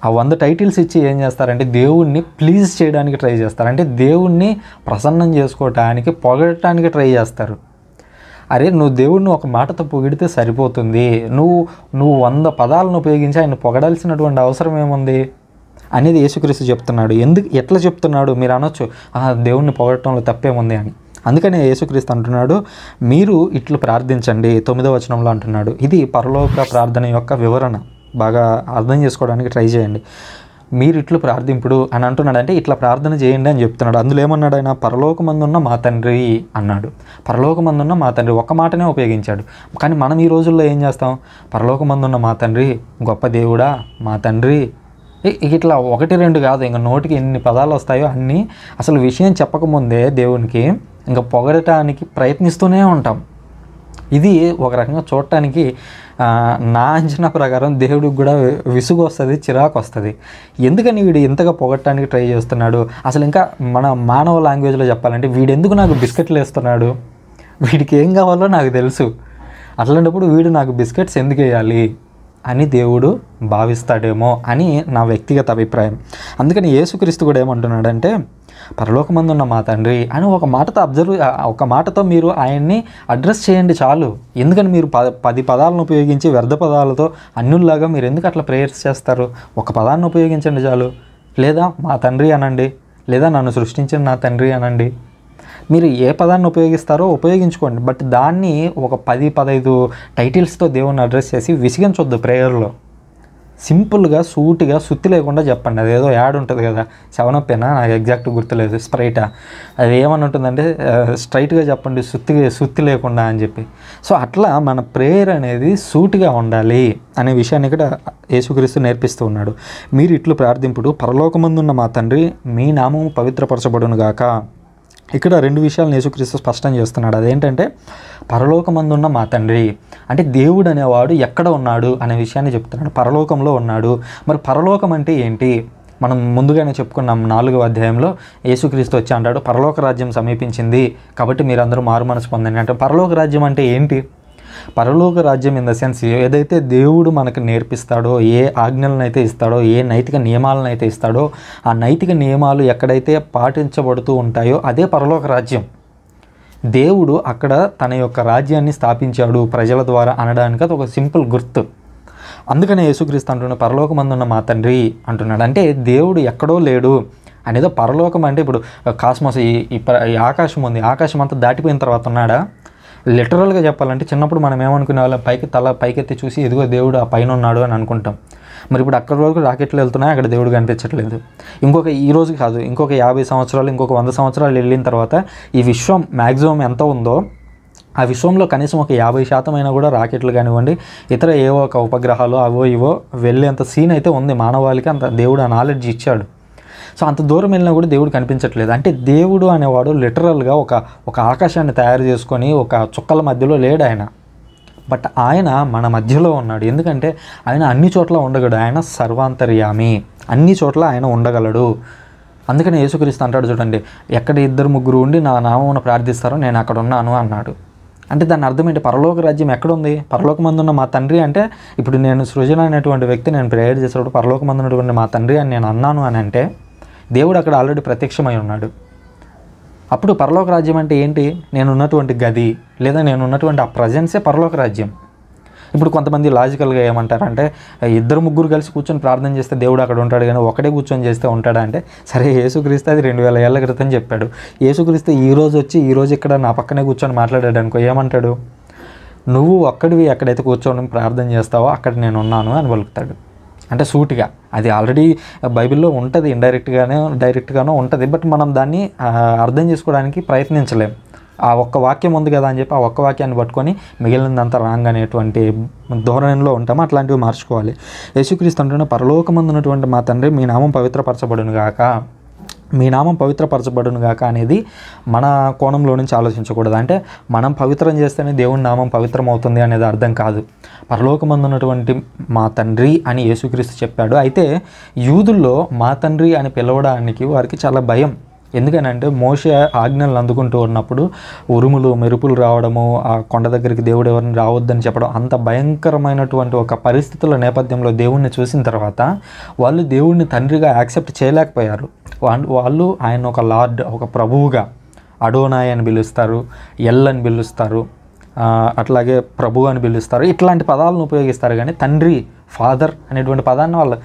ఆ 100 టైటిల్స్ ఇచ్చి ఏం చేస్తారంటే దేవుణ్ణి ప్లీజ్ చేయడానికి ట్రై చేస్తారు. అంటే దేవుణ్ణి ప్రసన్నం చేసుకోవటానికి, పొగడటానికి ట్రై చేస్తారు. అరే నువ్వు దేవుణ్ణి ఒక మాటతో పొగిడితే సరిపోతుంది. నువ్వు 100 పదాలను ఉపయోగించి ఆయన పొగడాల్సినటువంటి అవసరం ఏముంది అనేది యేసుక్రీస్తు చెప్తున్నాడు. ఎట్లా చెప్తున్నాడు మీరు అనొచ్చు, దేవుణ్ణి పొగడటంలో తప్పేముంది అని. అందుకనే యేసుక్రీస్తు అంటున్నాడు, మీరు ఇట్లు ప్రార్థించండి. 9వ వచనంలో అంటున్నాడు. ఇది పరలోక ప్రార్థన యొక్క వివరణ. బాగా అర్థం చేసుకోవడానికి ట్రై చేయండి. మీరు ఇట్లు ప్రార్థింపుడు అని అంటున్నాడు. అంటే ఇట్లా ప్రార్థన చేయండి అని చెప్తున్నాడు. అందులో ఏమన్నాడు ఆయన? పరలోకమందున్న మా తండ్రి అన్నాడు. పరలోకమందున్న మా తండ్రి ఒక్క మాటనే ఉపయోగించాడు. కానీ మనం ఈ రోజుల్లో ఏం చేస్తాం? పరలోకమందున్న మా తండ్రి, గొప్ప దేవుడా, మా తండ్రి, ఇట్లా 1, 2 కాదు, ఇంకా నోటికి ఎన్ని పదాలు వస్తాయో అన్నీ అసలు విషయం చెప్పకముందే దేవునికి ఇంకా పొగడటానికి ప్రయత్నిస్తూనే ఉంటాం. ఇది ఒక రకంగా చూడటానికి నా అంచనా ప్రకారం దేవుడికి కూడా విసుగు వస్తుంది, చిరాకు వస్తుంది. ఎందుకని వీడు ఇంతగా పొగడటానికి ట్రై చేస్తున్నాడు? అసలు ఇంకా మన మానవ లాంగ్వేజ్లో చెప్పాలంటే వీడెందుకు నాకు బిస్కెట్లు వేస్తున్నాడు? వీడికి ఏం కావాలో నాకు తెలుసు. అట్లాంటప్పుడు వీడు నాకు బిస్కెట్స్ ఎందుకు వేయాలి అని దేవుడు భావిస్తాడేమో అని నా వ్యక్తిగత అభిప్రాయం. అందుకని యేసుక్రీస్తు కూడా ఏమంటున్నాడంటే, పరలోకమందున్న మా తండ్రి అని ఒక మాటతో మీరు ఆయన్ని అడ్రస్ చేయండి చాలు. ఎందుకని మీరు 10 పదాలను ఉపయోగించి వ్యర్థ పదాలతో అన్యుల్లాగా మీరు ఎందుకు అట్లా ప్రేయర్స్ చేస్తారు? ఒక పదాన్ని ఉపయోగించండి చాలు. లేదా మా తండ్రి అనండి, లేదా నన్ను సృష్టించిన నా తండ్రి అనండి. మీరు ఏ పదాన్ని ఉపయోగిస్తారో ఉపయోగించుకోండి. బట్ దాన్ని ఒక 10-15 టైటిల్స్తో దేవుణ్ణి అడ్రస్ చేసి విసిగించొద్దు ప్రేయర్లో. సింపుల్గా, సూటిగా, సుత్తి లేకుండా చెప్పండి. అదేదో యాడ్ ఉంటుంది కదా, 7up నాకు ఎగ్జాక్ట్ గుర్తులేదు, స్ప్రైటా, అది ఏమని ఉంటుందంటే స్ట్రైట్గా చెప్పండి, సుత్తి లేకుండా అని చెప్పి. సో అట్లా మన ప్రేయర్ అనేది సూటిగా ఉండాలి అనే విషయాన్ని ఇక్కడ యేసుక్రీస్తు నేర్పిస్తూ ఉన్నాడు. మీరు ఇట్లు ప్రార్థింపుడు, పరలోకమందున్న మా తండ్రి, మీ నామము పవిత్రపరచబడును గాక. ఇక్కడ 2 విషయాలను యేసుక్రీస్తు స్పష్టం చేస్తున్నాడు. అదేంటంటే పరలోకమందున్న మా తండ్రి అంటే దేవుడు అనేవాడు ఎక్కడ ఉన్నాడు అనే విషయాన్ని చెప్తున్నాడు. పరలోకంలో ఉన్నాడు. మరి పరలోకం అంటే ఏంటి? మనం ముందుగానే చెప్పుకున్నాం 4వ అధ్యాయంలో యేసుక్రీస్తు వచ్చి అంటాడు, పరలోక రాజ్యం సమీపించింది కాబట్టి మీరందరూ మారు మనసు పొందండి అంటే. పరలోక రాజ్యం అంటే ఏంటి? పరలోక రాజ్యం ఇన్ ద సెన్స్ ఏదైతే దేవుడు మనకు నేర్పిస్తాడో, ఏ ఆజ్ఞలను అయితే ఇస్తాడో, ఏ నైతిక నియమాలను అయితే ఇస్తాడో, ఆ నైతిక నియమాలు ఎక్కడైతే పాటించబడుతూ ఉంటాయో అదే పరలోక రాజ్యం. దేవుడు అక్కడ తన యొక్క రాజ్యాన్ని స్థాపించాడు ప్రజల ద్వారా అనడానికి అది ఒక సింపుల్ గుర్తు. అందుకనే యేసుక్రీస్తు అంటున్నాడు, పరలోకమందున్న మా తండ్రి అంటున్నాడు. అంటే దేవుడు ఎక్కడో లేడు అనేదో. పరలోకం అంటే ఇప్పుడు కాస్మోస్, ఈ ఆకాశం ఉంది, ఆకాశం అంతా దాటిపోయిన తర్వాత ఉన్నాడా? లిటరల్గా చెప్పాలంటే చిన్నప్పుడు మనం ఏమనుకునే వాళ్ళం, పైకెత్తి చూసి ఇదిగో దేవుడు ఆ పైన ఉన్నాడు అని అనుకుంటాం. మరి ఇప్పుడు అక్కడి వరకు రాకెట్లు వెళ్తున్నాయి, అక్కడ దేవుడు కనిపించట్లేదు. ఈ రోజు కాదు, ఇంకొక 50 సంవత్సరాలు, ఇంకొక 100 సంవత్సరాలు వెళ్ళిన తర్వాత ఈ విశ్వం మ్యాక్సిమం ఎంత ఉందో ఆ విశ్వంలో కనీసం ఒక 50% అయినా కూడా రాకెట్లు కానివ్వండి, ఇతర ఏవో ఒక ఉపగ్రహాలు అవో ఇవో వెళ్ళేంత సీన్ అయితే ఉంది. మానవాళికి అంత దేవుడు ఆ నాలెడ్జ్ ఇచ్చాడు. సో అంత దూరం వెళ్ళినా కూడా దేవుడు కనిపించట్లేదు. అంటే దేవుడు అనేవాడు లిటరల్గా ఒక ఆకాశాన్ని తయారు చేసుకొని ఒక చుక్కల మధ్యలో లేడు ఆయన. బట్ ఆయన మన మధ్యలో ఉన్నాడు. ఎందుకంటే ఆయన అన్ని చోట్ల ఉండగలడు. ఆయన సర్వాంతర్యామి, అన్ని చోట్ల ఆయన ఉండగలడు. అందుకని యేసుక్రీస్తు అంటాడు చూడండి, ఎక్కడ 2-3 ఉండి నా నామమున ప్రార్థిస్తారో నేను అక్కడ ఉన్నాను అన్నాడు. అంటే దాని అర్థం ఏంటి? పరలోక రాజ్యం ఎక్కడుంది? పరలోకమందున్న మా తండ్రి అంటే ఇప్పుడు నేను సృజన అనేటువంటి వ్యక్తి నేను ప్రేయర్ చేసేటప్పుడు పరలోకమందున్నటువంటి మా తండ్రి అని నేను అన్నాను అని అంటే దేవుడు అక్కడ ఆల్రెడీ ప్రత్యక్షమై ఉన్నాడు. అప్పుడు పరలోక రాజ్యం అంటే ఏంటి? నేను ఉన్నటువంటి గది లేదా నేను ఉన్నటువంటి ఆ ప్రజెన్సే పరలోక రాజ్యం. ఇప్పుడు కొంతమంది లాజికల్గా ఏమంటారంటే 2-3 కలిసి కూర్చొని ప్రార్థన చేస్తే దేవుడు అక్కడ ఉంటాడు కానీ ఒకటే కూర్చొని చేస్తే ఉంటాడా అంటే, సరే యేసుక్రీస్తు అది 2000 ఏళ్ల క్రితం చెప్పాడు. యేసుక్రీస్తు ఈరోజు వచ్చి ఈరోజు ఇక్కడ నా పక్కనే కూర్చొని మాట్లాడాడు అనుకో, ఏమంటాడు? నువ్వు ఒక్కడివి ఎక్కడైతే కూర్చొని ప్రార్థన చేస్తావో అక్కడ నేను ఉన్నాను అని పలుకుతాడు. అంటే సూటిగా. అది ఆల్రెడీ బైబిల్లో ఉంటుంది, డైరెక్ట్గానో ఉంటుంది. బట్ మనం దాన్ని అర్థం చేసుకోవడానికి ప్రయత్నించలేం. ఆ ఒక్క వాక్యం ఉంది కదా అని చెప్పి ఆ ఒక్క వాక్యాన్ని పట్టుకొని మిగిలినంత రాంగ్ అనేటువంటి ధోరణిలో ఉంటాము. అట్లాంటివి మార్చుకోవాలి. యేసుక్రీస్తు అంటున్న పరలోకమందున్నటువంటి మా తండ్రి మీ నామం పవిత్రపరచబడును గాక, మీ నామం పవిత్రపరచబడును గాక అనేది మన కోణంలో నుంచి ఆలోచించకూడదు. అంటే మనం పవిత్రం చేస్తేనే దేవుని నామం పవిత్రం అవుతుంది అనేది అర్థం కాదు. పరలోకమందున్నటువంటి మా తండ్రి అని యేసుక్రీస్తు చెప్పాడు. అయితే యూదుల్లో మా తండ్రి అని పిలవడానికి వారికి చాలా భయం. ఎందుకనంటే మోషే ఆజ్ఞలను అందుకుంటూ ఉన్నప్పుడు ఉరుములు మెరుపులు రావడము, ఆ కొండ దగ్గరికి దేవుడు ఎవరిని రావద్దని చెప్పడం, అంత భయంకరమైనటువంటి ఒక పరిస్థితుల నేపథ్యంలో దేవుణ్ణి చూసిన తర్వాత వాళ్ళు దేవుడిని తండ్రిగా యాక్సెప్ట్ చేయలేకపోయారు. వాళ్ళు ఆయన ఒక లార్డ్, ఒక ప్రభువుగా అడోనాయ్ అని పిలుస్తారు, ఎల్ అని పిలుస్తారు, అట్లాగే ప్రభు అని పిలుస్తారు. ఇట్లాంటి పదాలను ఉపయోగిస్తారు. కానీ తండ్రి, ఫాదర్ అనేటువంటి పదాన్ని వాళ్ళు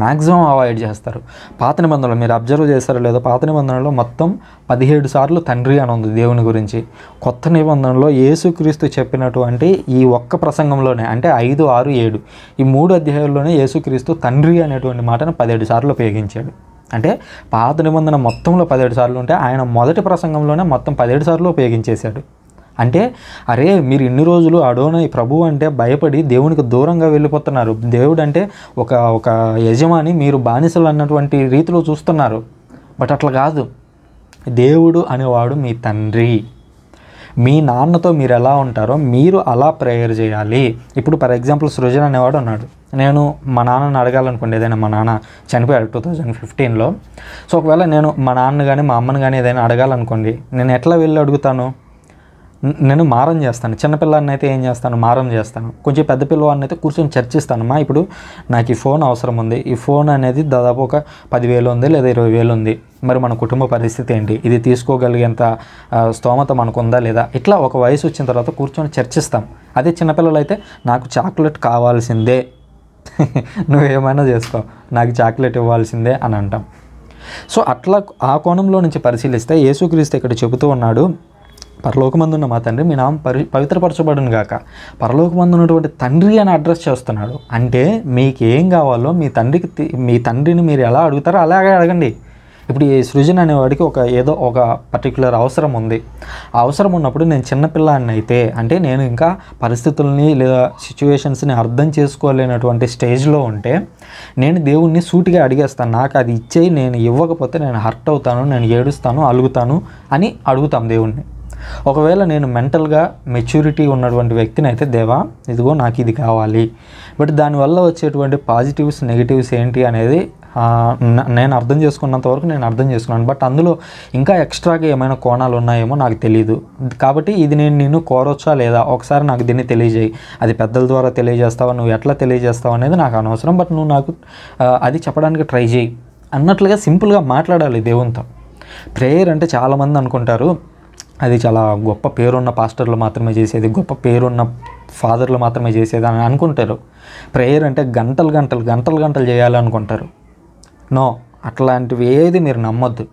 మ్యాక్సిమం అవాయిడ్ చేస్తారు. పాత నిబంధనలో మీరు అబ్జర్వ్ చేస్తారో లేదో, పాత నిబంధనలో మొత్తం 17 సార్లు తండ్రి అని ఉంది దేవుని గురించి. కొత్త నిబంధనలో యేసుక్రీస్తు చెప్పినటువంటి ఈ ఒక్క ప్రసంగంలోనే, అంటే 5, 6, 7 ఈ 3 అధ్యాయాల్లోనే యేసుక్రీస్తు తండ్రి అనేటువంటి మాటను 17 సార్లు ఉపయోగించాడు. అంటే పాత నిబంధన మొత్తంలో 17 సార్లు ఉంటే ఆయన మొదటి ప్రసంగంలోనే మొత్తం 17 సార్లు ఉపయోగించేశాడు. అంటే అరే మీరు ఇన్ని రోజులు అడోనాయ్ ప్రభు అంటే భయపడి దేవునికి దూరంగా వెళ్ళిపోతున్నారు. దేవుడు అంటే ఒక యజమాని, మీరు బానిసలు అన్నటువంటి రీతిలో చూస్తున్నారు. బట్ అట్లా కాదు. దేవుడు అనేవాడు మీ తండ్రి. మీ నాన్నతో మీరు ఎలా ఉంటారో మీరు అలా ప్రేయర్ చేయాలి. ఇప్పుడు ఫర్ ఎగ్జాంపుల్ సృజన్ అనేవాడు ఉన్నాడు. నేను మా నాన్నని అడగాలనుకోండి, ఏదైనా మా నాన్న చనిపోయాడు 2015లో. సో ఒకవేళ నేను మా నాన్న కానీ మా అమ్మని కానీ ఏదైనా అడగాలనుకోండి, నేను ఎట్లా వెళ్ళి అడుగుతాను? నేను మారం చేస్తాను. చిన్నపిల్లాన్ని అయితే ఏం చేస్తాను? మారం చేస్తాను. కొంచెం పెద్ద పిల్లవాడిని అయితే కూర్చొని చర్చిస్తాను. ఇప్పుడు నాకు ఈ ఫోన్ అవసరం ఉంది, ఈ ఫోన్ అనేది దాదాపు ఒక 10,000 ఉంది లేదా 20,000 ఉంది, మరి మన కుటుంబ పరిస్థితి ఏంటి, ఇది తీసుకోగలిగేంత స్తోమత మనకుందా లేదా, ఇట్లా ఒక వయసు వచ్చిన తర్వాత కూర్చొని చర్చిస్తాం. అదే చిన్నపిల్లలు అయితే నాకు చాక్లెట్ కావాల్సిందే, నువ్వేమైనా చేసుకో, నాకు చాక్లెట్ ఇవ్వాల్సిందే అని అంటాం. సో అట్లా ఆ కోణంలో నుంచి పరిశీలిస్తే యేసుక్రీస్తు ఇక్కడ చెబుతూ ఉన్నాడు, పరలోకమందున్న మా తండ్రి మీ నామం పవిత్రపరచబడును గాక. పరలోకమందున్నటువంటి తండ్రి అని అడ్రస్ చేస్తున్నాడు. అంటే మీకు ఏం కావాలో మీ తండ్రిని మీరు ఎలా అడుగుతారో అలాగే అడగండి. ఇప్పుడు ఈ సృజన్ అనేవాడికి ఏదో ఒక పర్టికులర్ అవసరం ఉంది. ఆ అవసరం ఉన్నప్పుడు నేను చిన్నపిల్లాన్ని అయితే, అంటే నేను ఇంకా పరిస్థితుల్ని లేదా సిచ్యువేషన్స్ని అర్థం చేసుకోలేనటువంటి స్టేజ్లో ఉంటే నేను దేవుణ్ణి సూటిగా అడిగేస్తాను. నాకు అది ఇచ్చేయి, నేను ఇవ్వకపోతే నేను హర్ట్ అవుతాను, నేను ఏడుస్తాను, అలుగుతాను అని అడుగుతాం దేవుణ్ణి. ఒకవేళ నేను మెంటల్గా మెచ్యూరిటీ ఉన్నటువంటి వ్యక్తిని అయితే, దేవా ఇదిగో నాకు ఇది కావాలి. బట్ దానివల్ల వచ్చేటువంటి పాజిటివ్స్ నెగిటివ్స్ ఏంటి అనేది నేను అర్థం చేసుకున్నంత వరకు నేను అర్థం చేసుకున్నాను. బట్ అందులో ఇంకా ఎక్స్ట్రాగా ఏమైనా కోణాలు ఉన్నాయేమో నాకు తెలియదు. కాబట్టి ఇది నేను నిన్ను కోరొచ్చా లేదా, ఒకసారి నాకు దీన్ని తెలియజేయి. అది పెద్దల ద్వారా తెలియజేస్తావా, నువ్వు ఎట్లా తెలియజేస్తావు అనేది నాకు అనవసరం, బట్ నువ్వు నాకు అది చెప్పడానికి ట్రై చేయి అన్నట్లుగా సింపుల్గా మాట్లాడాలి దేవునితో. ప్రేయర్ అంటే చాలామంది అనుకుంటారు అది చాలా గొప్ప పేరున్న పాస్టర్లు మాత్రమే చేసేది, గొప్ప పేరున్న ఫాదర్లు మాత్రమే చేసేది అని అనుకుంటారు. ప్రేయర్ అంటే గంటలు చేయాలనుకుంటారు. నో, అట్లాంటివి ఏది మీరు నమ్మొద్దు.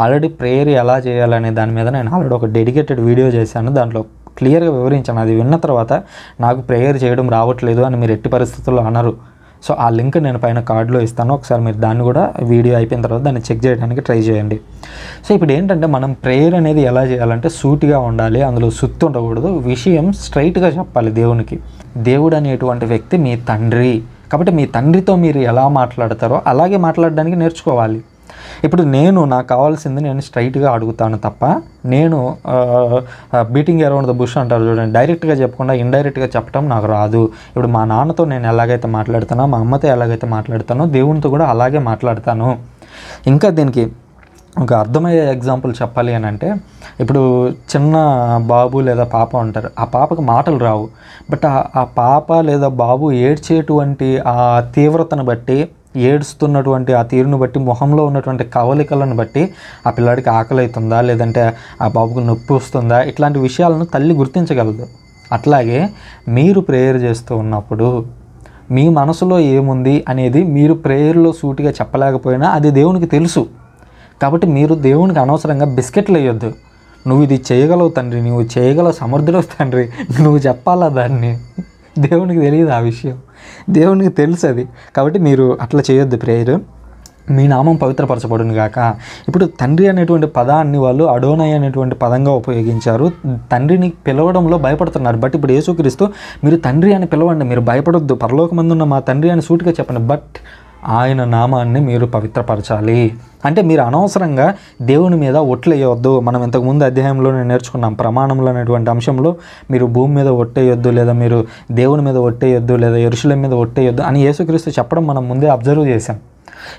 ఆల్రెడీ ప్రేయర్ ఎలా చేయాలనే దాని మీద నేను ఆల్రెడీ ఒక డెడికేటెడ్ వీడియో చేశాను. దాంట్లో క్లియర్గా వివరించాను. అది విన్న తర్వాత నాకు ప్రేయర్ చేయడం రావట్లేదు అని మీరు ఎట్టి పరిస్థితుల్లో అనరు. సో ఆ లింక్ నేను పైన కార్డులో ఇస్తాను. ఒకసారి మీరు దాన్ని కూడా వీడియో అయిపోయిన తర్వాత దాన్ని చెక్ చేయడానికి ట్రై చేయండి. సో ఇప్పుడు ఏంటంటే మనం ప్రేయర్ అనేది ఎలా చేయాలంటే సూటిగా ఉండాలి, అందులో సుత్తి ఉండకూడదు, విషయం స్ట్రైట్గా చెప్పాలి దేవునికి. దేవుడు అనేటువంటి వ్యక్తి మీ తండ్రి. కాబట్టి మీ తండ్రితో మీరు ఎలా మాట్లాడతారో అలాగే మాట్లాడడానికి నేర్చుకోవాలి. ఇప్పుడు నాకు కావాల్సింది నేను స్ట్రైట్గా అడుగుతాను తప్ప, నేను బీటింగ్ అరౌండ్ ద బుష్ అంటారు చూడండి, డైరెక్ట్గా చెప్పకుండా ఇండైరెక్ట్గా చెప్పడం నాకు రాదు. ఇప్పుడు మా నాన్నతో నేను ఎలాగైతే మాట్లాడుతానో, మా అమ్మతో ఎలాగైతే మాట్లాడతానో, దేవునితో కూడా అలాగే మాట్లాడతాను. ఇంకా దీనికి ఒక అర్థమయ్యే ఎగ్జాంపుల్ చెప్పాలి అని అంటే, ఇప్పుడు చిన్న బాబు లేదా పాప ఉంటారు. ఆ పాపకు మాటలు రావు. బట్ ఆ పాప లేదా బాబు ఏడ్చేటువంటి ఆ తీవ్రతను బట్టి, ఏడుస్తున్నటువంటి ఆ తీరును బట్టి, మొహంలో ఉన్నటువంటి కవలికలను బట్టి ఆ పిల్లాడికి ఆకలి అవుతుందా, లేదంటే ఆ బాబుకు నొప్పి వస్తుందా, ఇట్లాంటి విషయాలను తల్లి గుర్తించగలదు. అట్లాగే మీరు ప్రేయర్ చేస్తూ ఉన్నప్పుడు మీ మనసులో ఏముంది అనేది మీరు ప్రేయర్లో సూటిగా చెప్పలేకపోయినా అది దేవునికి తెలుసు. కాబట్టి మీరు దేవునికి అనవసరంగా బిస్కెట్లు వేయొద్దు. నువ్వు ఇది చేయగలవు తండ్రి, నువ్వు చేయగలవు సమర్థుడు తండ్రి, నువ్వు చెప్పాలా దాన్ని. దేవునికి తెలియదు ఆ విషయం. దేవునికి తెలుసు అది. కాబట్టి మీరు అట్లా చేయొద్దు ప్రేయర్. మీ నామం పవిత్రపరచబడును గాక. ఇప్పుడు తండ్రి అనేటువంటి పదాన్ని వాళ్ళు అడోనై అనేటువంటి పదంగా ఉపయోగించారు. తండ్రిని పిలవడంలో భయపడుతున్నారు. బట్ ఇప్పుడు యేసుక్రీస్తు మీరు తండ్రి అని పిలవండి, మీరు భయపడొద్దు, పరలోకమందున్న మా తండ్రి అని సూటిగా చెప్పండి, బట్ ఆయన నామాన్ని మీరు పవిత్రపరచాలి. అంటే మీరు అనవసరంగా దేవుని మీద ఒట్లేయొద్దు. మనం ఇంతకుముందు అధ్యాయంలోనే నేర్చుకున్నాం, ప్రమాణంలో అనేటువంటి అంశంలో మీరు భూమి మీద ఒట్టేయొద్దు, లేదా మీరు దేవుని మీద ఒట్టేయొద్దు, లేదా యెరూషలేము మీద ఒట్టేయొద్దు అని యేసుక్రీస్తు చెప్పడం మనం ముందే అబ్జర్వ్ చేశాం.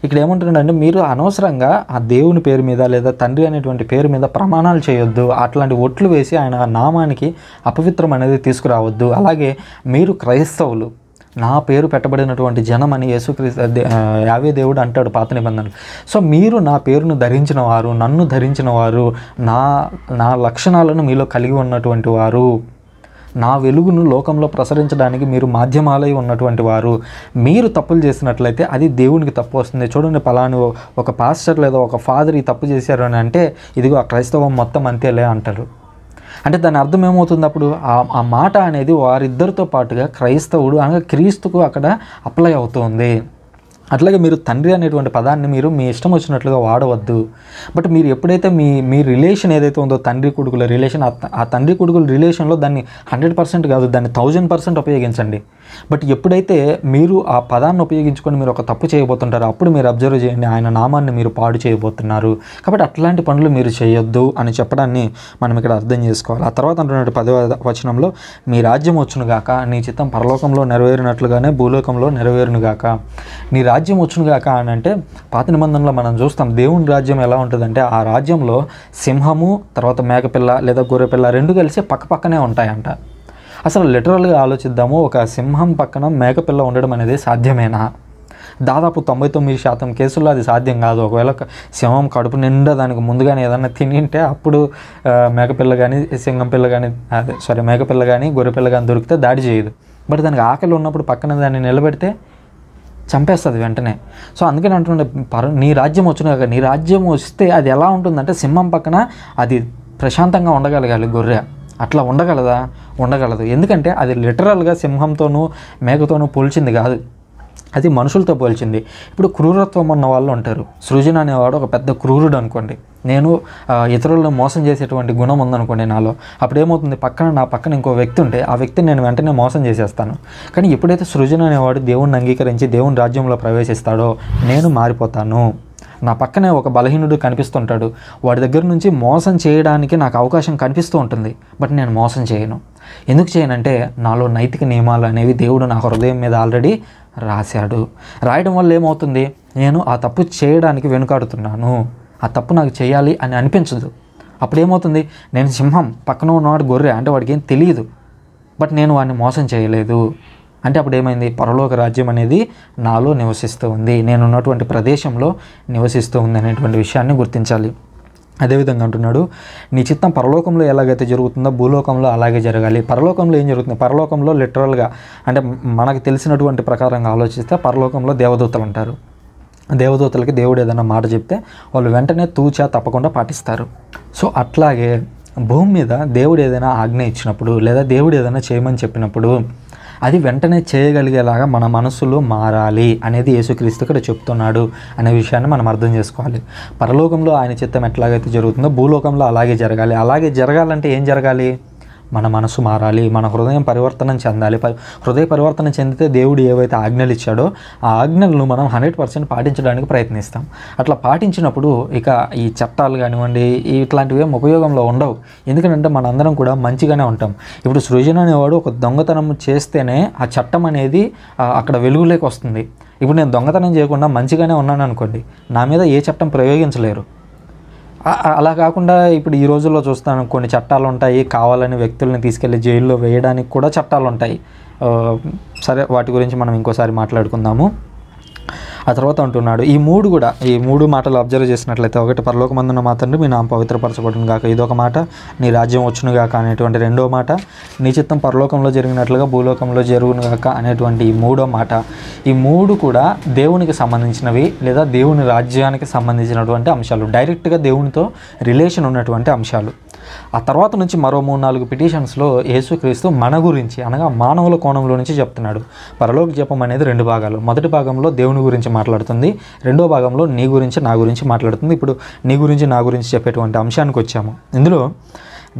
ఇక్కడ ఏమంటున్నాడంటే మీరు అనవసరంగా ఆ దేవుని పేరు మీద లేదా తండ్రి అనేటువంటి పేరు మీద ప్రమాణాలు చేయొద్దు, అట్లాంటి ఒట్లు వేసి ఆయన నామానికి అపవిత్రం అనేది తీసుకురావద్దు. అలాగే మీరు క్రైస్తవులు, నా పేరు పెట్టబడినటువంటి జనం అని యేసుక్రీస్తు యావే దేవుడు అంటాడు పాత నిబంధనలు. సో మీరు నా పేరును ధరించిన వారు, నన్ను ధరించిన వారు, నా లక్షణాలను మీలో కలిగి ఉన్నటువంటి వారు, నా వెలుగును లోకంలో ప్రసరించడానికి మీరు మాధ్యమాలై ఉన్నటువంటి వారు. మీరు తప్పులు చేసినట్లయితే అది దేవునికి తప్పు వస్తుంది. చూడండి, పలాని ఒక పాస్టర్ లేదా ఒక ఫాదర్ ఈ తప్పు చేశారు అని అంటే ఇదిగో ఆ క్రైస్తవం మొత్తం అంతేలే అంటారు. అంటే దాని అర్థం ఏమవుతుంది? అప్పుడు ఆ మాట అనేది వారిద్దరితో పాటుగా క్రైస్తవుడు అనగా క్రీస్తుకు అక్కడ అప్లై అవుతుంది. అట్లాగే మీరు తండ్రి అనేటువంటి పదాన్ని మీరు మీ ఇష్టం వచ్చినట్లుగా వాడవద్దు. బట్ మీరు ఎప్పుడైతే మీ రిలేషన్ ఏదైతే ఉందో తండ్రి కొడుకుల రిలేషన్, ఆ తండ్రి కొడుకుల రిలేషన్లో దాన్ని 100% కాదు, దాన్ని 1000% ఉపయోగించండి. బట్ ఎప్పుడైతే మీరు ఆ పదాన్ని ఉపయోగించుకొని మీరు ఒక తప్పు చేయబోతుంటారో అప్పుడు మీరు అబ్జర్వ్ చేయండి, ఆయన నామాన్ని మీరు పాడు చేయబోతున్నారు. కాబట్టి అట్లాంటి పనులు మీరు చేయొద్దు అని చెప్పడాన్ని మనం ఇక్కడ అర్థం చేసుకోవాలి. ఆ తర్వాత అంటున్నట్టు 10వ వచనంలో మీ రాజ్యం వచ్చునుగాక, నీ చిత్తం పరలోకంలో నెరవేరినట్లుగానే భూలోకంలో నెరవేరునుగాక. నీ రాజ్యం వచ్చునుగాక అని అంటే పాత నిబంధనలో మనం చూస్తాం దేవుని రాజ్యం ఎలా ఉంటుందంటే ఆ రాజ్యంలో సింహము తర్వాత మేకపిల్ల లేదా గొర్రెపిల్ల రెండు కలిసి పక్కనే ఉంటాయంట. అసలు లిటరల్గా ఆలోచిద్దాము, ఒక సింహం పక్కన మేకపిల్ల ఉండడం అనేది సాధ్యమేనా? దాదాపు 99% కేసుల్లో అది సాధ్యం కాదు. ఒకవేళ సింహం కడుపు నిండా దానికి ముందుగానే ఏదన్నా తినింటే అప్పుడు మేకపిల్ల కానీ మేకపిల్ల కానీ గొర్రెపిల్ల కానీ దొరికితే దాడి చేయదు. బట్ దానికి ఆకలి ఉన్నప్పుడు పక్కన దాన్ని నిలబెడితే చంపేస్తుంది వెంటనే. సో అందుకని అంటుండే నీ రాజ్యం వచ్చినాక, నీ రాజ్యం వస్తే అది ఎలా ఉంటుందంటే సింహం పక్కన అది ప్రశాంతంగా ఉండగలగాలి. గొర్రె అట్లా ఉండగలదా? ఉండగలదు. ఎందుకంటే అది లిటరల్గా సింహంతోనూ మేకతోనూ పోల్చింది కాదు, అది మనుషులతో పోల్చింది. ఇప్పుడు క్రూరత్వం ఉన్న వాళ్ళు ఉంటారు. సృజన అనేవాడు ఒక పెద్ద క్రూరుడు అనుకోండి, నేను ఇతరులను మోసం చేసేటువంటి గుణం ఉందనుకోండి నాలో, అప్పుడు ఏమవుతుంది, నా పక్కన ఇంకో వ్యక్తి ఉంటే ఆ వ్యక్తిని నేను వెంటనే మోసం చేసేస్తాను. కానీ ఎప్పుడైతే సృజన అనేవాడు దేవుణ్ణి అంగీకరించి దేవుని రాజ్యంలో ప్రవేశిస్తాడో నేను మారిపోతాను. నా పక్కనే ఒక బలహీనుడు కనిపిస్తుంటాడు, వాడి దగ్గర నుంచి మోసం చేయడానికి నాకు అవకాశం కనిపిస్తూ ఉంటుంది, బట్ నేను మోసం చేయను. ఎందుకు చేయనంటే నాలో నైతిక నియమాలు అనేవి దేవుడు నా హృదయం మీద ఆల్రెడీ రాశాడు. రాయడం వల్ల ఏమవుతుంది, నేను ఆ తప్పు చేయడానికి వెనుకాడుతున్నాను, ఆ తప్పు నాకు చేయాలి అని అనిపించదు. అప్పుడు ఏమవుతుంది, నేను సింహం, పక్కన ఉన్నవాడు గొర్రె, అంటే వాడికి ఏం తెలియదు, బట్ నేను వాడిని మోసం చేయలేదు. అంటే అప్పుడు ఏమైంది, పరలోక రాజ్యం అనేది నాలో నివసిస్తూ ఉంది, నేను ఉన్నటువంటి ప్రదేశంలో నివసిస్తూ ఉంది అనేటువంటి విషయాన్ని గుర్తించాలి. అదేవిధంగా అంటున్నాడు, నీ చిత్తం పరలోకంలో ఎలాగైతే జరుగుతుందో భూలోకంలో అలాగే జరగాలి. పరలోకంలో ఏం జరుగుతుంది? పరలోకంలో లిటరల్గా అంటే మనకు తెలిసినటువంటి ప్రకారంగా ఆలోచిస్తే పరలోకంలో దేవదూతలు ఉంటారు. దేవదూతలకి దేవుడు ఏదైనా మాట చెప్తే వాళ్ళు వెంటనే తూచా తప్పకుండా పాటిస్తారు. సో అట్లాగే భూమి మీద దేవుడు ఏదైనా ఆజ్ఞ ఇచ్చినప్పుడు లేదా దేవుడు ఏదైనా చేయమని చెప్పినప్పుడు అది వెంటనే చేయగలిగేలాగా మన మనసులో మారాలి అనేది యేసుక్రీస్తు ఇక్కడ చెప్తున్నాడు అనే విషయాన్ని మనం అర్థం చేసుకోవాలి. పరలోకంలో ఆయన చిత్తం ఎట్లాగైతే జరుగుతుందో భూలోకంలో అలాగే జరగాలి. అలాగే జరగాలంటే ఏం జరగాలి? మన మనసు మారాలి, మన హృదయం పరివర్తనం చెందాలి. హృదయ పరివర్తన చెందితే దేవుడు ఏవైతే ఆజ్ఞలు ఇచ్చాడో ఆ ఆజ్ఞలను మనం 100% పాటించడానికి ప్రయత్నిస్తాం. అట్లా పాటించినప్పుడు ఇక ఈ చట్టాలు కానివ్వండి ఇట్లాంటివి ఏం ఉపయోగంలో ఉండవు. ఎందుకంటే మనందరం కూడా మంచిగానే ఉంటాం. ఇప్పుడు సృజన అనేవాడు ఒక దొంగతనం చేస్తేనే ఆ చట్టం అనేది అక్కడ వెలుగులోకి వస్తుంది. ఇప్పుడు నేను దొంగతనం చేయకుండా మంచిగానే ఉన్నాను అనుకోండి, నా మీద ఏ చట్టం ప్రయోగించలేరు. అలా కాకుండా ఇప్పుడు ఈ రోజుల్లో చూస్తాను కొన్ని చట్టాలు ఉంటాయి, కావాలని వ్యక్తుల్ని తీసుకెళ్ళి జైల్లో వేయడానికి కూడా చట్టాలు ఉంటాయి. సరే, వాటి గురించి మనం ఇంకోసారి మాట్లాడుకుందాము. ఆ తర్వాత అంటున్నాడు ఈ మూడు మాటలు అబ్జర్వ్ చేసినట్లయితే, ఒకటి పరలోకమందున్న మా తండ్రి మీ నామం పవిత్రపరచబడును గాక, ఇదొక మాట. నీ రాజ్యం వచ్చును గాక అనేటువంటి రెండో మాట. నీ చిత్తం పరలోకంలో జరిగినట్లుగా భూలోకంలో జరుగును గాక అనేటువంటి ఈ మూడో మాట. ఈ మూడు కూడా దేవునికి సంబంధించినవి లేదా దేవుని రాజ్యానికి సంబంధించినటువంటి అంశాలు, డైరెక్ట్గా దేవునితో రిలేషన్ ఉన్నటువంటి అంశాలు. ఆ తర్వాత నుంచి మరో 3-4 పిటిషన్స్లో యేసుక్రీస్తు మన గురించి అనగా మానవుల కోణంలో నుంచి చెప్తున్నాడు. పరలోక జపం అనేది 2 భాగాలు. మొదటి భాగంలో దేవుని గురించి మాట్లాడుతుంది, రెండో భాగంలో నీ గురించి నా గురించి మాట్లాడుతుంది. ఇప్పుడు నీ గురించి నా గురించి చెప్పేటువంటి అంశానికి వచ్చాము. ఇందులో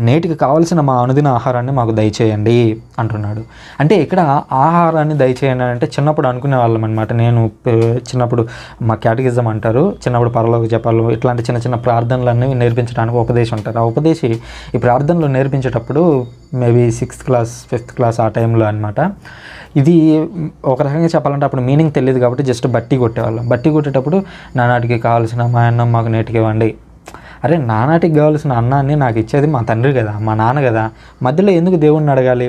నేటికి కావాల్సిన మా అనుదిన ఆహారాన్ని మాకు దయచేయండి అంటున్నాడు. అంటే ఇక్కడ ఆహారాన్ని దయచేయండి అంటే చిన్నప్పుడు అనుకునే వాళ్ళం అనమాట. నేను చిన్నప్పుడు మా క్యాటగిజం అంటారు, చిన్నప్పుడు పరలోక జపాలు ఇట్లాంటి చిన్న చిన్న ప్రార్థనలన్నీ నేర్పించడానికి ఉపదేశం ఉంటారు. ఆ ఉపదేశి ఈ ప్రార్థనలు నేర్పించేటప్పుడు maybe 6th class 5th class ఆ టైంలో అనమాట. ఇది ఒక రకంగా చెప్పాలంటే అప్పుడు మీనింగ్ తెలియదు కాబట్టి జస్ట్ బట్టి కొట్టేవాళ్ళం. బట్టి కొట్టేటప్పుడు నానాటికి కావాల్సిన మా అన్నం మాకు నేటికి ఇవ్వండి. అరే నానాటికి కావాల్సిన అన్నాన్ని నాకు ఇచ్చేది మా తండ్రి కదా, మా నాన్న కదా, మధ్యలో ఎందుకు దేవుణ్ణి అడగాలి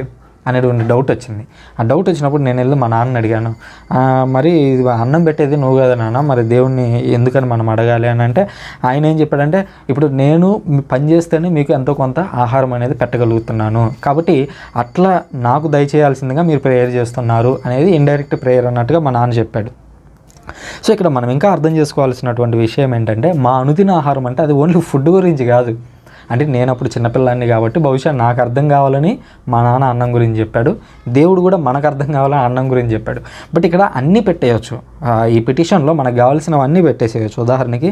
అనేటువంటి డౌట్ వచ్చింది. ఆ డౌట్ వచ్చినప్పుడు నేను వెళ్ళి మా నాన్నని అడిగాను, మరి అన్నం పెట్టేది నువ్వు కదా నాన్న, మరి దేవుణ్ణి ఎందుకని మనం అడగాలి అని అంటే ఆయన ఏం చెప్పాడంటే, ఇప్పుడు నేను పని చేస్తేనే మీకు ఎంతో కొంత ఆహారం అనేది పెట్టగలుగుతున్నాను, కాబట్టి అట్లా నాకు దయచేయాల్సిందిగా మీరు ప్రేయర్ చేస్తున్నారు అనేది ఇండైరెక్ట్ ప్రేయర్ అన్నట్టుగా మా నాన్న చెప్పాడు. సో ఇక్కడ మనం ఇంకా అర్థం చేసుకోవాల్సినటువంటి విషయం ఏంటంటే, మా అనుదిన ఆహారం అంటే అది ఓన్లీ ఫుడ్ గురించి కాదు. అంటే నేను అప్పుడు చిన్నపిల్లాన్ని కాబట్టి బహుశా నాకు అర్థం కావాలని మా నాన్న అన్నం గురించి చెప్పాడు, దేవుడు కూడా మనకు అర్థం కావాలని అన్నం గురించి చెప్పాడు. బట్ ఇక్కడ అన్నీ పెట్టేయచ్చు. ఈ పిటిషన్లో మనకు కావాల్సినవన్నీ పెట్టేసేయచ్చు. ఉదాహరణకి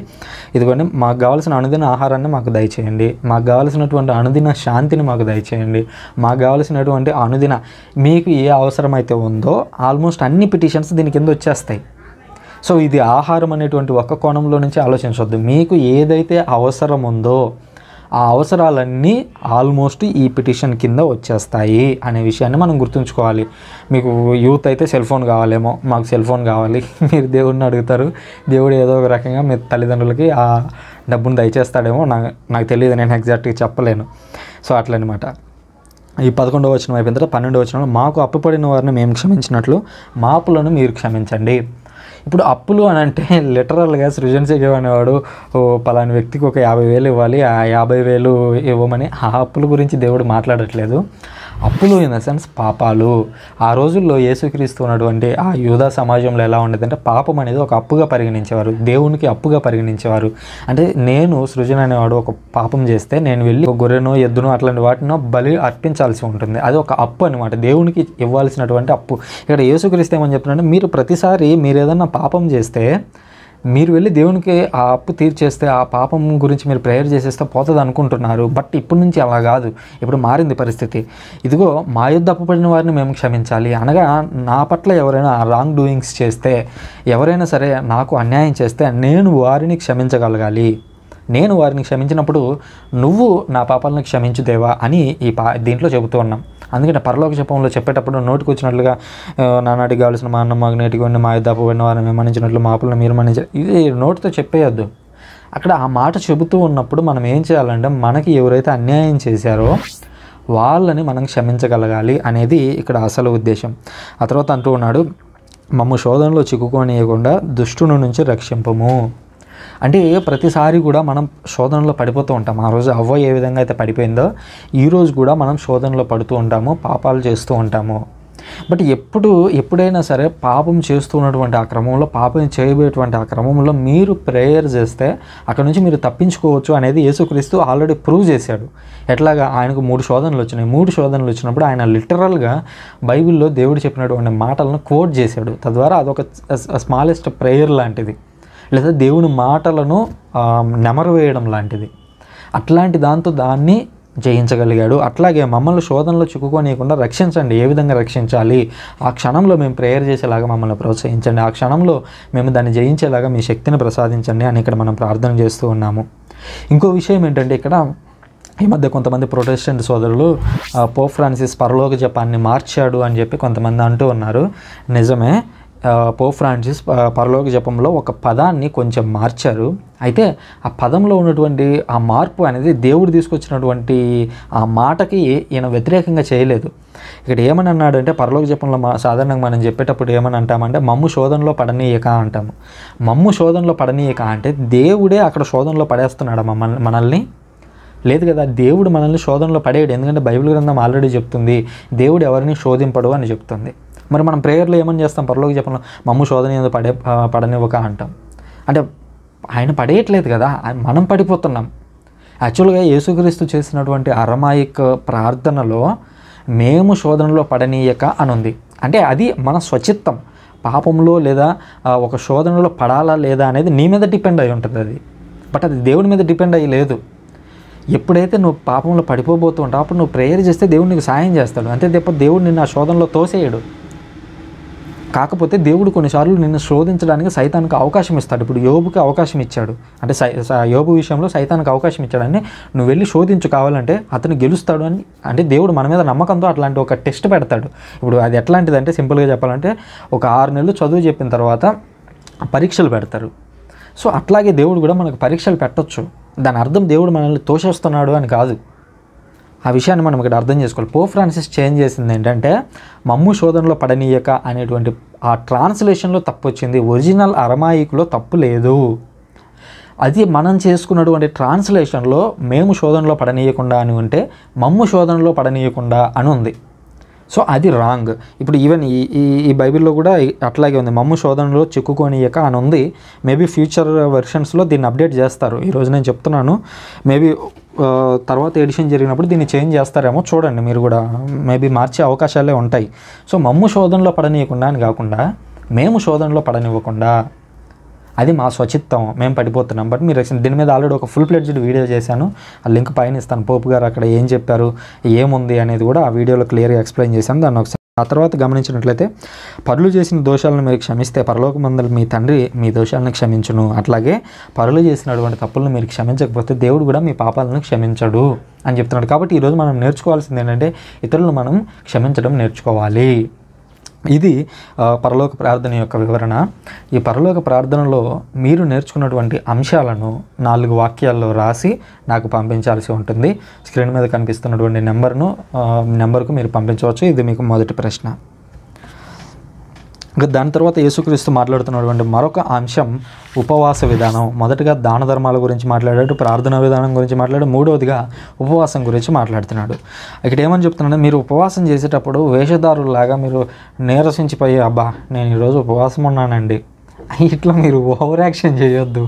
ఇదిగోండి, మాకు కావాల్సిన అనుదిన ఆహారాన్ని మాకు దయచేయండి, మాకు కావాల్సినటువంటి అనుదిన శాంతిని మాకు దయచేయండి, మాకు కావాల్సినటువంటి అనుదిన మీకు ఏ అవసరమైతే ఉందో ఆల్మోస్ట్ అన్ని పిటిషన్స్ దీని కింద వచ్చేస్తాయి. సో ఇది ఆహారం అనేటువంటి ఒక్క కోణంలో నుంచి ఆలోచించవద్దు. మీకు ఏదైతే అవసరం ఉందో ఆ అవసరాలన్నీ ఆల్మోస్ట్ ఈ పిటిషన్ కింద వచ్చేస్తాయి అనే విషయాన్ని మనం గుర్తుంచుకోవాలి. మీకు యూత్ అయితే సెల్ ఫోన్ కావాలేమో, మాకు సెల్ ఫోన్ కావాలి, మీరు దేవుడిని అడుగుతారు, దేవుడు ఏదో ఒక రకంగా మీ తల్లిదండ్రులకి ఆ డబ్బును దయచేస్తాడేమో, నాకు తెలియదు, నేను ఎగ్జాక్ట్గా చెప్పలేను. సో అట్లనమాట. ఈ 11వ వచనం అయిపోయిన తర్వాత 12వ వచనంలో మాకు అప్పుపడిన వారిని మేము క్షమించినట్లు మా అప్పులను మీరు క్షమించండి. ఇప్పుడు అప్పులు అని అంటే లిటరల్గా సృజన్ సింగ్ అనేవాడు పలాని వ్యక్తికి ఒక 50,000 ఇవ్వాలి, ఆ 50,000 ఇవ్వమని ఆ అప్పుల గురించి దేవుడు మాట్లాడట్లేదు. అప్పులు ఇన్ ద సెన్స్ పాపాలు. ఆ రోజుల్లో యేసుక్రీస్తు ఉన్నటువంటి ఆ యూదా సమాజంలో ఎలా ఉండేదంటే పాపం అనేది ఒక అప్పుగా పరిగణించేవారు, దేవునికి అప్పుగా పరిగణించేవారు. అంటే నేను సృజన్ అనేవాడు ఒక పాపం చేస్తే నేను వెళ్ళి ఒక గొర్రెనో ఎద్దునో అట్లాంటి వాటినో బలి అర్పించాల్సి ఉంటుంది. అది ఒక అప్పు అనమాట, దేవునికి ఇవ్వాల్సినటువంటి అప్పు. ఇక్కడ యేసుక్రీస్తు ఏమని చెప్తున్నారంటే, మీరు ప్రతిసారి మీరు ఏదన్నా పాపం చేస్తే మీరు వెళ్ళి దేవునికి ఆ అప్పు తీర్చేస్తే ఆ పాపం గురించి మీరు ప్రేయర్ చేసేస్తే పోతుంది అనుకుంటున్నారు. బట్ ఇప్పటి నుంచి అలా కాదు, ఇప్పుడు మారింది పరిస్థితి. ఇదిగో మా యుద్ధ అప్పుపడిన వారిని మేము క్షమించాలి అనగా, నా పట్ల ఎవరైనా రాంగ్ డూయింగ్స్ చేస్తే, ఎవరైనా సరే నాకు అన్యాయం చేస్తే నేను వారిని క్షమించగలగాలి. నేను వారిని క్షమించినప్పుడు నువ్వు నా పాపాలను క్షమించు దేవా అని దీంట్లో చెబుతూ ఉన్నాం. అందుకని పరలోక జపంలో చెప్పేటప్పుడు నోటికి వచ్చినట్లుగా నానాటికి కావాల్సిన మా అన్నం మాకు నేటికి వండి మా యుద్ధ అప్పుపడిన వారిని మేము మన్నించినట్లు మా అప్పులను మీరు మన్నించారు, ఇది నోటితో చెప్పేయద్దు. అక్కడ ఆ మాట చెబుతూ ఉన్నప్పుడు మనం ఏం చేయాలంటే, మనకి ఎవరైతే అన్యాయం చేశారో వాళ్ళని మనం క్షమించగలగాలి అనేది ఇక్కడ అసలు ఉద్దేశం. ఆ తర్వాత అంటూ ఉన్నాడు, మమ్ము శోధనలో చిక్కుకోనియకుండా దుష్టుని నుంచి రక్షింపము. అంటే ప్రతిసారి కూడా మనం శోధనలో పడిపోతూ ఉంటాం. ఆ రోజు అవ్వ ఏ విధంగా అయితే పడిపోయిందో ఈరోజు కూడా మనం శోధనలో పడుతూ ఉంటాము, పాపాలు చేస్తూ ఉంటాము. బట్ ఎప్పుడైనా సరే పాపం చేస్తున్నటువంటి ఆ క్రమంలో, పాపం చేయబోయేటువంటి ఆ క్రమంలో మీరు ప్రేయర్ చేస్తే అక్కడ నుంచి మీరు తప్పించుకోవచ్చు అనేది యేసుక్రీస్తు ఆల్రెడీ ప్రూవ్ చేశాడు. ఎట్లాగా ఆయనకు 3 శోధనలు వచ్చినాయి. 3 శోధనలు వచ్చినప్పుడు ఆయన లిటరల్గా బైబిల్లో దేవుడు చెప్పినటువంటి మాటలను కోట్ చేశాడు. తద్వారా అదొక స్మాలెస్ట్ ప్రేయర్ లాంటిది, లేదా దేవుని మాటలను నెమరు వేయడం లాంటిది. అట్లాంటి దాంతో దాన్ని జయించగలిగాడు. అట్లాగే మమ్మల్ని శోధనలో చిక్కుకోనీయకుండా రక్షించండి. ఏ విధంగా రక్షించాలి? ఆ క్షణంలో మేము ప్రేయర్ చేసేలాగా మమ్మల్ని ప్రోత్సహించండి, ఆ క్షణంలో మేము దాన్ని జయించేలాగా మీ శక్తిని ప్రసాదించండి అని ఇక్కడ మనం ప్రార్థన చేస్తూ ఉన్నాము. ఇంకో విషయం ఏంటంటే, ఇక్కడ ఈ మధ్య కొంతమంది ప్రొటెస్టెంట్ సోదరులు పోప్ ఫ్రాన్సిస్ పరలోక జపాన్ని మార్చాడు అని చెప్పి కొంతమంది అంటూ ఉన్నారు. నిజమే, పోప్ ఫ్రాన్సిస్ పరలోక జపంలో ఒక పదాన్ని కొంచెం మార్చారు. అయితే ఆ పదంలో ఉన్నటువంటి ఆ మార్పు అనేది దేవుడు తీసుకొచ్చినటువంటి ఆ మాటకి ఈయన వ్యతిరేకంగా చేయలేదు. ఇక్కడ ఏమని అన్నాడంటే, పరలోక జపంలో సాధారణంగా మనం చెప్పేటప్పుడు ఏమని అంటామంటే మమ్ము శోధనలో పడనీయక అంటాము. మమ్ము శోధనలో పడనీయక అంటే దేవుడే అక్కడ శోధనలో పడేస్తున్నాడు మనల్ని? లేదు కదా, దేవుడు మనల్ని శోధనలో పడేయడు. ఎందుకంటే బైబిల్ గ్రంథం ఆల్రెడీ చెప్తుంది దేవుడు ఎవరిని శోధింపడు అని చెప్తుంది. మరి మనం ప్రేయర్లో ఏమని చేస్తాం? పరలోక జపంలో మమ్ము శోధన ఏదో పడనివ్వక అంటాం. అంటే ఆయన పడేయట్లేదు కదా, మనం పడిపోతున్నాం. యాక్చువల్గా యేసుక్రీస్తు చేసినటువంటి అరమాయిక్ ప్రార్థనలో మేము శోధనలో పడనీయక అని ఉంది. అంటే అది మన స్వచిత్తం, పాపంలో లేదా ఒక శోధనలో పడాలా లేదా అనేది నీ మీద డిపెండ్ అయి ఉంటుంది అది. బట్ అది దేవుడి మీద డిపెండ్ అయ్యి లేదు. ఎప్పుడైతే నువ్వు పాపంలో పడిపోతూ ఉంటావు అప్పుడు నువ్వు ప్రేయర్ చేస్తే దేవుడు నీకు సాయం చేస్తాడు. అంతే తప్ప దేవుడు నిన్ను ఆ శోధనలో తోసేయడు. కాకపోతే దేవుడు కొన్నిసార్లు నిన్ను శోధించడానికి సైతానికి అవకాశం ఇస్తాడు. ఇప్పుడు యోబుకి అవకాశం ఇచ్చాడు, అంటే యోబు విషయంలో సైతానికి అవకాశం ఇచ్చాడని నువ్వు వెళ్ళి శోధించు కావాలంటే అతను గెలుస్తాడు అని, అంటే దేవుడు మన మీద నమ్మకంతో అట్లాంటి ఒక టెస్ట్ పెడతాడు. ఇప్పుడు అది ఎట్లాంటిదంటే సింపుల్గా చెప్పాలంటే ఒక 6 నెలలు చదువు చెప్పిన తర్వాత పరీక్షలు పెడతారు. సో అట్లాగే దేవుడు కూడా మనకు పరీక్షలు పెట్టొచ్చు. దాని అర్థం దేవుడు మనల్ని తోసేస్తున్నాడు అని కాదు. ఆ విషయాన్ని మనం ఇక్కడ అర్థం చేసుకోవాలి. పోప్ ఫ్రాన్సిస్ చేంజ్ చేసింది ఏంటంటే మమ్ము శోధనలో పడనీయక అనేటువంటి ఆ ట్రాన్స్లేషన్లో తప్పు వచ్చింది. ఒరిజినల్ అరమాయికులో తప్పు లేదు. అది మనం చేసుకున్నటువంటి ట్రాన్స్లేషన్లో మేము శోధనలో పడనీయకుండా అని ఉంటే మమ్ము శోధనలో పడనీయకుండా అని ఉంది. సో అది రాంగ్. ఇప్పుడు ఈవెన్ ఈ బైబిల్లో కూడా అట్లాగే ఉంది, మమ్ము శోధనలో చిక్కుకోనియక అని ఉంది. మేబీ ఫ్యూచర్ వెర్షన్స్లో దీన్ని అప్డేట్ చేస్తారు. ఈరోజు నేను చెప్తున్నాను, మేబీ తర్వాత ఎడిషన్ జరిగినప్పుడు దీన్ని చేంజ్ చేస్తారేమో చూడండి. మీరు కూడా మేబీ మార్చే అవకాశాలే ఉంటాయి. సో మమ్ము శోధనలో పడనీయకుండా అని కాకుండా మేము శోధనలో పడనివ్వకుండా, అది మా స్వచిత్తం, మేము పడిపోతున్నాం. బట్ మీరు దీని మీద ఆల్రెడీ ఒక ఫుల్ ప్లేడ్జ్డ్ వీడియో చేశాను, ఆ లింక్ పైన ఇస్తాను. పోపు గారు అక్కడ ఏం చెప్పారు, ఏముంది అనేది కూడా ఆ వీడియోలో క్లియర్గా ఎక్స్ప్లెయిన్ చేశాను. దాన్ని ఒకసారి ఆ తర్వాత గమనించినట్లయితే, పరులు చేసిన దోషాలను మీరు క్షమిస్తే పరలోకమందుల మీ తండ్రి మీ దోషాలను క్షమించును. అట్లాగే పరులు చేసినటువంటి తప్పులను మీరు క్షమించకపోతే దేవుడు కూడా మీ పాపాలను క్షమించడు అని చెప్తున్నాడు. కాబట్టి ఈరోజు మనం నేర్చుకోవాల్సింది ఏంటంటే ఇతరులను మనం క్షమించడం నేర్చుకోవాలి. ఇది పరలోక ప్రార్థన యొక్క వివరణ. ఈ పరలోక ప్రార్థనలో మీరు నేర్చుకున్నటువంటి అంశాలను 4 వాక్యాల్లో రాసి నాకు పంపించాల్సి ఉంటుంది. స్క్రీన్ మీద కనిపిస్తున్నటువంటి నెంబర్కు మీరు పంపించవచ్చు. ఇది మీకు మొదటి ప్రశ్న. ఇంకా దాని తర్వాత యేసుక్రీస్తు మాట్లాడుతున్నటువంటి మరొక అంశం ఉపవాస విధానం. మొదటగా దాన ధర్మాల గురించి మాట్లాడాడు, ప్రార్థనా విధానం గురించి మాట్లాడాడు, మూడవదిగా ఉపవాసం గురించి మాట్లాడుతున్నాడు. ఇక్కడ ఏమని చెప్తున్నాడు, మీరు ఉపవాసం చేసేటప్పుడు వేషధారులాగా మీరు నీరసించిపోయి అబ్బా నేను ఈరోజు ఉపవాసం ఉన్నానండి ఇట్లా మీరు ఓవర్ యాక్షన్ చేయొద్దు.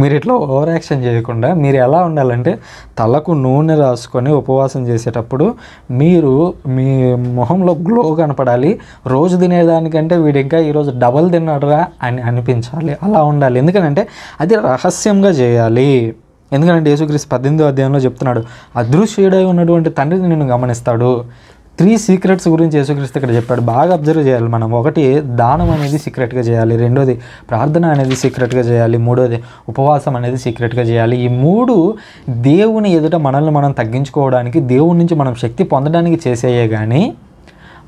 మీరు ఇట్లా ఓవర్ యాక్షన్ చేయకుండా మీరు ఎలా ఉండాలంటే తలకు నూనె రాసుకొని ఉపవాసం చేసేటప్పుడు మీరు మీ మొహంలో గ్లో కనపడాలి. రోజు తినేదానికంటే వీడు ఇంకా ఈరోజు డబల్ తిన్నాడురా అని అనిపించాలి. అలా ఉండాలి. ఎందుకంటే అది రహస్యంగా చేయాలి. ఎందుకంటే యేసుక్రీస్తు 18వ అధ్యాయంలో చెప్తున్నాడు, అదృశ్యుడై ఉన్నటువంటి తండ్రిని నిన్ను గమనిస్తాడు. 3 సీక్రెట్స్ గురించి యేసుక్రీస్తు ఇక్కడ చెప్పాడు. బాగా అబ్జర్వ్ చేయాలి మనం. ఒకటి దానం అనేది సీక్రెట్గా చేయాలి, రెండోది ప్రార్థన అనేది సీక్రెట్గా చేయాలి, మూడోది ఉపవాసం అనేది సీక్రెట్గా చేయాలి. ఈ 3 దేవుని ఎదుట మనల్ని మనం తగ్గించుకోవడానికి, దేవుని నుంచి మనం శక్తి పొందడానికి చేసేయే కానీ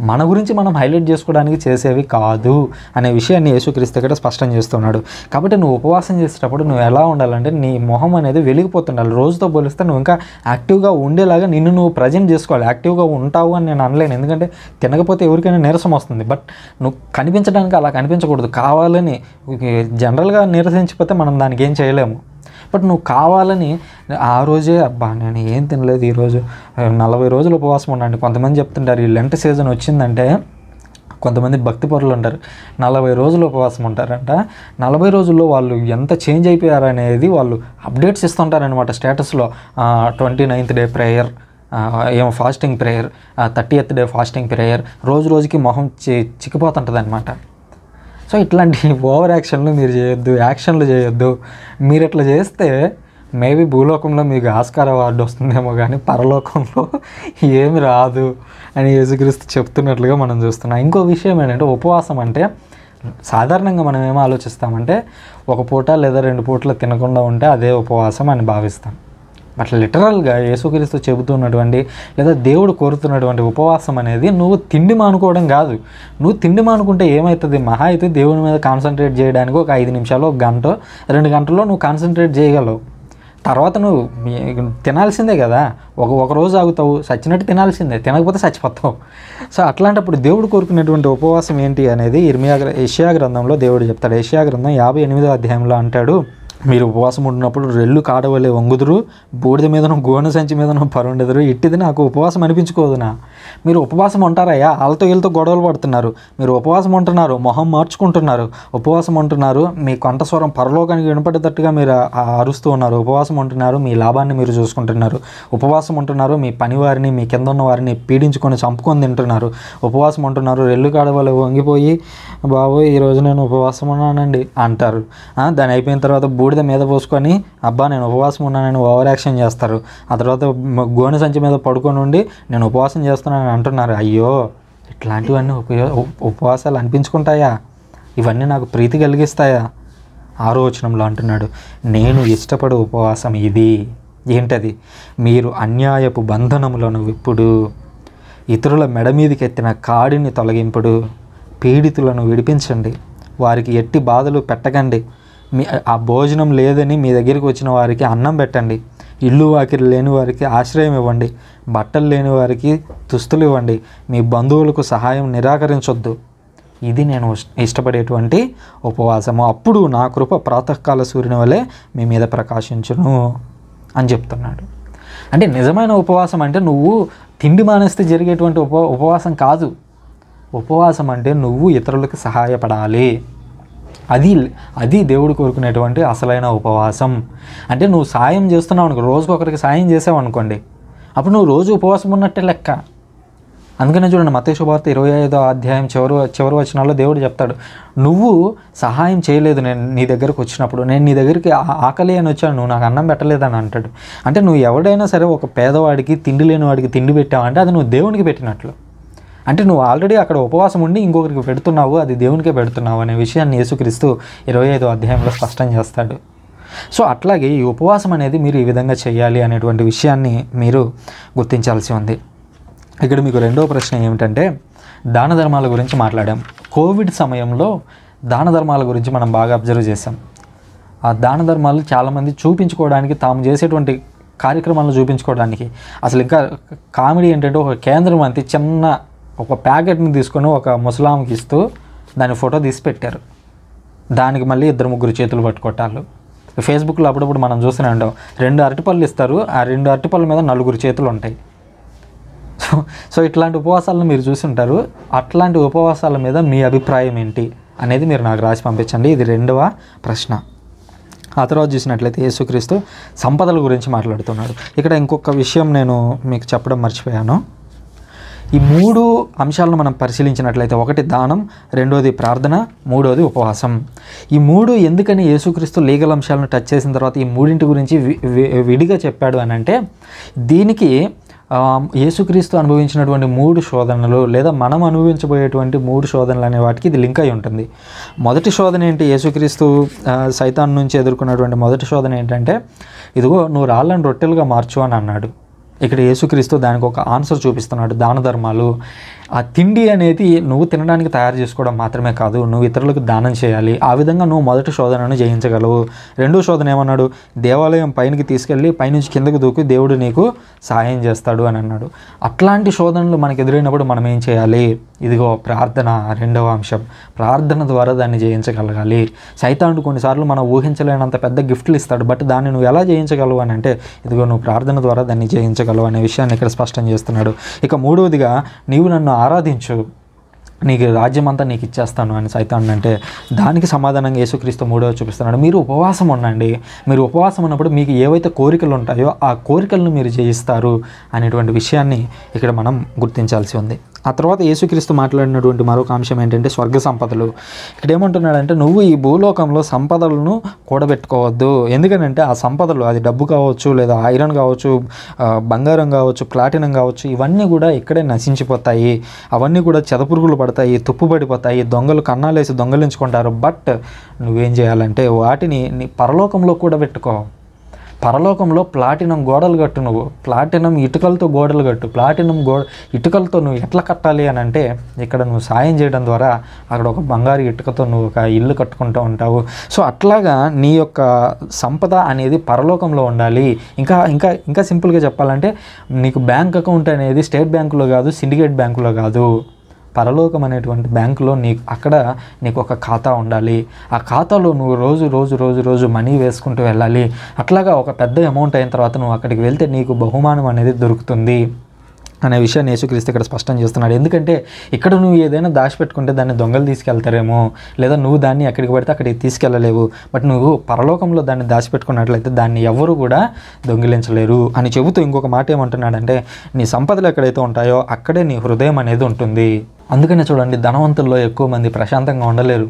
మన గురించి మనం హైలైట్ చేసుకోవడానికి చేసేవి కాదు అనే విషయాన్ని యేసుక్రీస్తు ఇక్కడ స్పష్టం చేస్తున్నాడు. కాబట్టి నువ్వు ఉపవాసం చేసేటప్పుడు నువ్వు ఎలా ఉండాలంటే నీ మొహం అనేది వెలిగిపోతుండాలి. రోజుతో పోలిస్తే నువ్వు ఇంకా యాక్టివ్గా ఉండేలాగా నిన్ను నువ్వు ప్రజెంట్ చేసుకోవాలి. యాక్టివ్గా ఉంటావు అని నేను అనలేను, ఎందుకంటే తినకపోతే ఎవరికైనా నీరసం వస్తుంది. బట్ నువ్వు కనిపించడానికి అలా కనిపించకూడదు. కావాలని జనరల్గా నీరసించిపోతే మనం దానికి ఏం చేయలేము. బట్ నువ్వు కావాలని ఆ రోజే అబ్బా నేను ఏం తినలేదు ఈరోజు 40 రోజులు ఉపవాసం ఉండండి. కొంతమంది చెప్తుంటారు ఈ లెంట్ సీజన్ వచ్చిందంటే, కొంతమంది భక్తి పరులు ఉంటారు 40 రోజులు ఉపవాసం ఉంటారంట. 40 రోజుల్లో వాళ్ళు ఎంత చేంజ్ అయిపోయారనేది వాళ్ళు అప్డేట్స్ ఇస్తుంటారనమాట స్టేటస్లో. 29th డే ప్రేయర్, ఏమో fasting prayer, 30th day fasting prayer, రోజుకి మొహం చిక్కిపోతుంటుంది అనమాట. సో ఇట్లాంటి ఓవర్ యాక్షన్లు మీరు చేయొద్దు, యాక్షన్లు చేయొద్దు. మీరు ఇట్లా చేస్తే మేబీ భూలోకంలో మీకు ఆస్కార్ అవార్డు వస్తుందేమో కానీ పరలోకంలో ఏమి రాదు అని యేసుక్రీస్తు చెప్తున్నట్లుగా మనం చూస్తున్నాం. ఇంకో విషయం ఏంటంటే ఉపవాసం అంటే సాధారణంగా మనం ఏమో ఆలోచిస్తామంటే ఒక పూట లేదా 2 పూటలు తినకుండా ఉంటే అదే ఉపవాసం అని భావిస్తాం. బట్ లిటరల్గా యేసుక్రీస్తు చెబుతున్నటువంటి లేదా దేవుడు కోరుతున్నటువంటి ఉపవాసం అనేది నువ్వు తిండి మానుకోవడం కాదు. నువ్వు తిండి మానుకుంటే ఏమవుతుంది, మహా అయితే దేవుని మీద కాన్సన్ట్రేట్ చేయడానికి ఒక 5 నిమిషాలు, 1 గంట, 2 గంటల్లో నువ్వు కాన్సన్ట్రేట్ చేయగలవు. తర్వాత నువ్వు తినాల్సిందే కదా, ఒక రోజు ఆగుతావు, చచ్చినట్టు తినాల్సిందే, తినకపోతే చచ్చిపోతావు. సో అట్లాంటప్పుడు దేవుడు కోరుకునేటువంటి ఉపవాసం ఏంటి అనేది యెషయా గ్రంథంలో దేవుడు చెప్తాడు. యెషయా గ్రంథం 58వ అధ్యాయంలో అంటాడు, మీరు ఉపవాసం ఉంటున్నప్పుడు రెల్లు కాడవలే వంగుదురు, బూడిద మీదను గోనె సంచి మీదను పరుండెదరు, ఇట్టిది నాకు ఉపవాసం అనిపించుకోదునా. మీరు ఉపవాసం ఉంటారయ్యా, వాళ్ళతో వీళ్ళతో గొడవలు పడుతున్నారు. మీరు ఉపవాసం ఉంటున్నారు, మొహం మార్చుకుంటున్నారు, ఉపవాసం ఉంటున్నారు, మీ కంఠస్వరం పరలోకానికి వినపడేటట్టుగా మీరు అరుస్తూ ఉన్నారు, ఉపవాసం ఉంటున్నారు, మీ లాభాన్ని మీరు చూసుకుంటున్నారు, ఉపవాసం ఉంటున్నారు, మీ పనివారిని మీ కింద ఉన్న వారిని పీడించుకొని చంపుకొని తింటున్నారు, ఉపవాసం ఉంటున్నారు, రెల్లు కాడవలే వంగిపోయి బాబోయ్ ఈరోజు నేను ఉపవాసం ఉన్నానండి అంటారు. దాని అయిపోయిన తర్వాత బూడిద మీద పోసుకొని అబ్బా నేను ఉపవాసం ఉన్నానని ఓవర్ యాక్షన్ చేస్తారు. ఆ తర్వాత గోనె సంచి మీద పడుకొని ఉండి నేను ఉపవాసం చేస్తున్నానని అంటున్నారు. అయ్యో, ఇట్లాంటివన్నీ ఉపవాసాలు అనిపించుకుంటాయా? ఇవన్నీ నాకు ప్రీతి కలిగిస్తాయా? 6వ వచనంలో అంటున్నాడు, నేను ఇష్టపడే ఉపవాసం ఇది. ఏంటది? మీరు అన్యాయపు బంధనములను విప్పుడు, ఇతరుల మెడ మీదకి ఎత్తిన కాడిని తొలగింపుడు, పీడితులను విడిపించండి, వారికి ఎట్టి బాధలు పెట్టకండి, ఆ భోజనం లేదని మీ దగ్గరికి వచ్చిన వారికి అన్నం పెట్టండి, ఇల్లు వాకిరి లేని వారికి ఆశ్రయం ఇవ్వండి, బట్టలు లేని వారికి దుస్తులు ఇవ్వండి, మీ బంధువులకు సహాయం నిరాకరించొద్దు. ఇది నేను ఇష్టపడేటువంటి ఉపవాసము. అప్పుడు నా కృప ప్రాతకాల సూర్యుని వలె మీ మీద ప్రకాశించును అని చెప్తున్నాడు. అంటే నిజమైన ఉపవాసం అంటే నువ్వు తిండి మానేస్తే జరిగేటువంటి ఉపవాసం కాదు. ఉపవాసం అంటే నువ్వు ఇతరులకు సహాయపడాలి. అది దేవుడు కోరుకునేటువంటి అసలైన ఉపవాసం. అంటే నువ్వు సాయం చేస్తున్నావు అనుకో, రోజుకొకరికి సాయం చేసావు అనుకోండి, అప్పుడు నువ్వు రోజు ఉపవాసం ఉన్నట్టే లెక్క. అందుకనే చూడండి, మత్తయి సువార్త 25వ అధ్యాయం చివరి వచనాల్లో దేవుడు చెప్తాడు, నువ్వు సహాయం చేయలేదు నేను నీ దగ్గరకు వచ్చినప్పుడు, నేను నీ దగ్గరికి ఆకలి అని వచ్చాను, నువ్వు నాకు అన్నం పెట్టలేదని అంటాడు. అంటే నువ్వు ఎవడైనా సరే ఒక పేదవాడికి తిండి లేని వాడికి తిండి పెట్టావంటే అది నువ్వు దేవునికి పెట్టినట్లు. అంటే నువ్వు ఆల్రెడీ అక్కడ ఉపవాసం ఉండి ఇంకొకరికి పెడుతున్నావు, అది దేవునికే పెడుతున్నావు అనే విషయాన్ని యేసుక్రీస్తు 25వ అధ్యాయంలో స్పష్టం చేస్తాడు. సో అట్లాగే ఈ ఉపవాసం అనేది మీరు ఈ విధంగా చేయాలి అనేటువంటి విషయాన్ని మీరు గుర్తించాల్సి ఉంది. ఇక్కడ మీకు రెండవ ప్రశ్న ఏమిటంటే, దాన ధర్మాల గురించి మాట్లాడాం. కోవిడ్ సమయంలో దాన ధర్మాల గురించి మనం బాగా అబ్జర్వ్ చేసాం. ఆ దాన ధర్మాలు చాలామంది చూపించుకోవడానికి, తాము చేసేటువంటి కార్యక్రమాలను చూపించుకోవడానికి, అసలు ఇంకా కామెడీ ఏంటంటే ఒక కేంద్ర మంత్రి చిన్న ఒక ప్యాకెట్ని తీసుకొని ఒక ముసలాంకి ఇస్తూ దాని ఫోటో తీసి పెట్టారు. దానికి మళ్ళీ 2-3 చేతులు పట్టుకోవటాలు. ఫేస్బుక్లో అప్పుడప్పుడు మనం చూస్తూనే ఉంటాం. 2 అరటిపళ్ళు ఇస్తారు, ఆ 2 అరటిపళ్ళ మీద 4 చేతులు ఉంటాయి. సో ఇట్లాంటి ఉపవాసాలను మీరు చూసి ఉంటారు. అట్లాంటి ఉపవాసాల మీద మీ అభిప్రాయం ఏంటి అనేది మీరు నాకు రాసి పంపించండి. ఇది రెండవ ప్రశ్న. ఆ తర్వాత చూసినట్లయితే యేసుక్రీస్తు సంపదల గురించి మాట్లాడుతున్నాడు. ఇక్కడ ఇంకొక విషయం నేను మీకు చెప్పడం మర్చిపోయాను. ఈ 3 అంశాలను మనం పరిశీలించినట్లయితే, ఒకటి దానం, రెండోది ప్రార్థన, మూడోది ఉపవాసం. ఈ 3 ఎందుకని యేసుక్రీస్తు లీగల్ అంశాలను టచ్ చేసిన తర్వాత ఈ 3 గురించి విడిగా చెప్పాడు అని అంటే, దీనికి యేసుక్రీస్తు అనుభవించినటువంటి 3 శోధనలు లేదా మనం అనుభవించబోయేటువంటి 3 శోధనలు అనే వాటికి ఇది లింక్ అయి ఉంటుంది. మొదటి శోధన ఏంటి? యేసుక్రీస్తు సైతాన్ నుంచి ఎదుర్కొన్నటువంటి మొదటి శోధన ఏంటంటే, ఇదిగో నువ్వు రాళ్ళను రొట్టెలుగా మార్చు అని అన్నాడు. ఇక్కడ యేసుక్రీస్తు దానికి ఒక ఆన్సర్ చూపిస్తున్నాడు. దాన ధర్మాలు, ఆ తిండి అనేది నువ్వు తినడానికి తయారు చేసుకోవడం మాత్రమే కాదు, నువ్వు ఇతరులకు దానం చేయాలి. ఆ విధంగా నువ్వు మొదటి శోధనను జయించగలవు. రెండో శోధన ఏమన్నాడు? దేవాలయం పైనకి తీసుకెళ్ళి పైనుంచి కిందకు దూకి దేవుడు నీకు సహాయం చేస్తాడు అని అన్నాడు. అట్లాంటి శోధనలు మనకు ఎదురైనప్పుడు మనం ఏం చేయాలి? ఇదిగో ప్రార్థన, రెండవ అంశం. ప్రార్థన ద్వారా దాన్ని జయించగలగాలి. సైతానుడు కొన్నిసార్లు మనం ఊహించలేనంత పెద్ద గిఫ్ట్లు ఇస్తాడు, బట్ దాన్ని నువ్వు ఎలా జయించగలవు అని అంటే, ఇదిగో నువ్వు ప్రార్థన ద్వారా దాన్ని జయించగలవు అనే విషయాన్ని ఇక్కడ స్పష్టం చేస్తున్నాడు. ఇక మూడవదిగా, నీవు నన్ను ఆరాధించు, నీకు రాజ్యం అంతా నీకు ఇచ్చేస్తాను అని సైతాన్ అంటే, దానికి సమాధానంగా యేసుక్రీస్తు 3వ చూపిస్తున్నాడు. మీరు ఉపవాసం ఉండండి. మీరు ఉపవాసం ఉన్నప్పుడు మీకు ఏవైతే కోరికలు ఉంటాయో ఆ కోరికలను మీరు జయిస్తారు అనేటువంటి విషయాన్ని ఇక్కడ మనం గుర్తించాల్సి ఉంది. ఆ తర్వాత యేసుక్రీస్తు మాట్లాడినటువంటి మరొక అంశం ఏంటంటే స్వర్గ సంపదలు. ఇక్కడ ఏమంటున్నాడంటే, నువ్వు ఈ భూలోకంలో సంపదలను కూడబెట్టుకోవద్దు. ఎందుకంటే ఆ సంపదలు, అది డబ్బు కావచ్చు, లేదా ఐరన్ కావచ్చు, బంగారం కావచ్చు, ప్లాటినం కావచ్చు, ఇవన్నీ కూడా ఇక్కడే నశించిపోతాయి. అవన్నీ కూడా చెదపురుగులు పడతాయి, తుప్పు పడిపోతాయి, దొంగలు కన్నాలేసి దొంగలించుకుంటారు. బట్ నువ్వేం చేయాలంటే వాటిని నీ పరలోకంలో కూడబెట్టుకో. పరలోకంలో ప్లాటినం గోడలు కట్టు. నువ్వు ప్లాటినం ఇటుకలతో గోడలు కట్టు. ప్లాటినం ఇటుకలతో నువ్వు ఎట్లా కట్టాలి అని అంటే, ఇక్కడ నువ్వు సాయం చేయడం ద్వారా అక్కడ ఒక బంగారు ఇటుకతో నువ్వు ఒక ఇల్లు కట్టుకుంటూ ఉంటావు. సో అట్లాగా నీ యొక్క సంపద అనేది పరలోకంలో ఉండాలి. ఇంకా ఇంకా ఇంకా సింపుల్గా చెప్పాలంటే, నీకు బ్యాంక్ అకౌంట్ అనేది స్టేట్ బ్యాంకులో కాదు, సిండికేట్ బ్యాంకులో కాదు, పరలోకం అనేటువంటి బ్యాంకులో అక్కడ నీకు ఒక ఖాతా ఉండాలి. ఆ ఖాతాలో నువ్వు రోజు మనీ వేసుకుంటూ వెళ్ళాలి. అట్లాగా ఒక పెద్ద అమౌంట్ అయిన తర్వాత నువ్వు అక్కడికి వెళ్తే నీకు బహుమానం అనేది దొరుకుతుంది అనే విషయాన్ని యేసుక్రీస్తు ఇక్కడ స్పష్టం చేస్తున్నాడు. ఎందుకంటే ఇక్కడ నువ్వు ఏదైనా దాచిపెట్టుకుంటే దాన్ని దొంగలు తీసుకెళ్తారేమో, లేదా నువ్వు దాన్ని ఎక్కడికి పడితే అక్కడికి తీసుకెళ్ళలేవు. బట్ నువ్వు పరలోకంలో దాన్ని దాచిపెట్టుకున్నట్లయితే దాన్ని ఎవరు కూడా దొంగిలించలేరు అని చెబుతూ ఇంకొక మాట ఏమంటున్నాడంటే, నీ సంపదలు ఎక్కడైతే ఉంటాయో అక్కడే నీ హృదయం అనేది ఉంటుంది. అందుకనే చూడండి, ధనవంతుల్లో ఎక్కువ మంది ప్రశాంతంగా ఉండలేరు.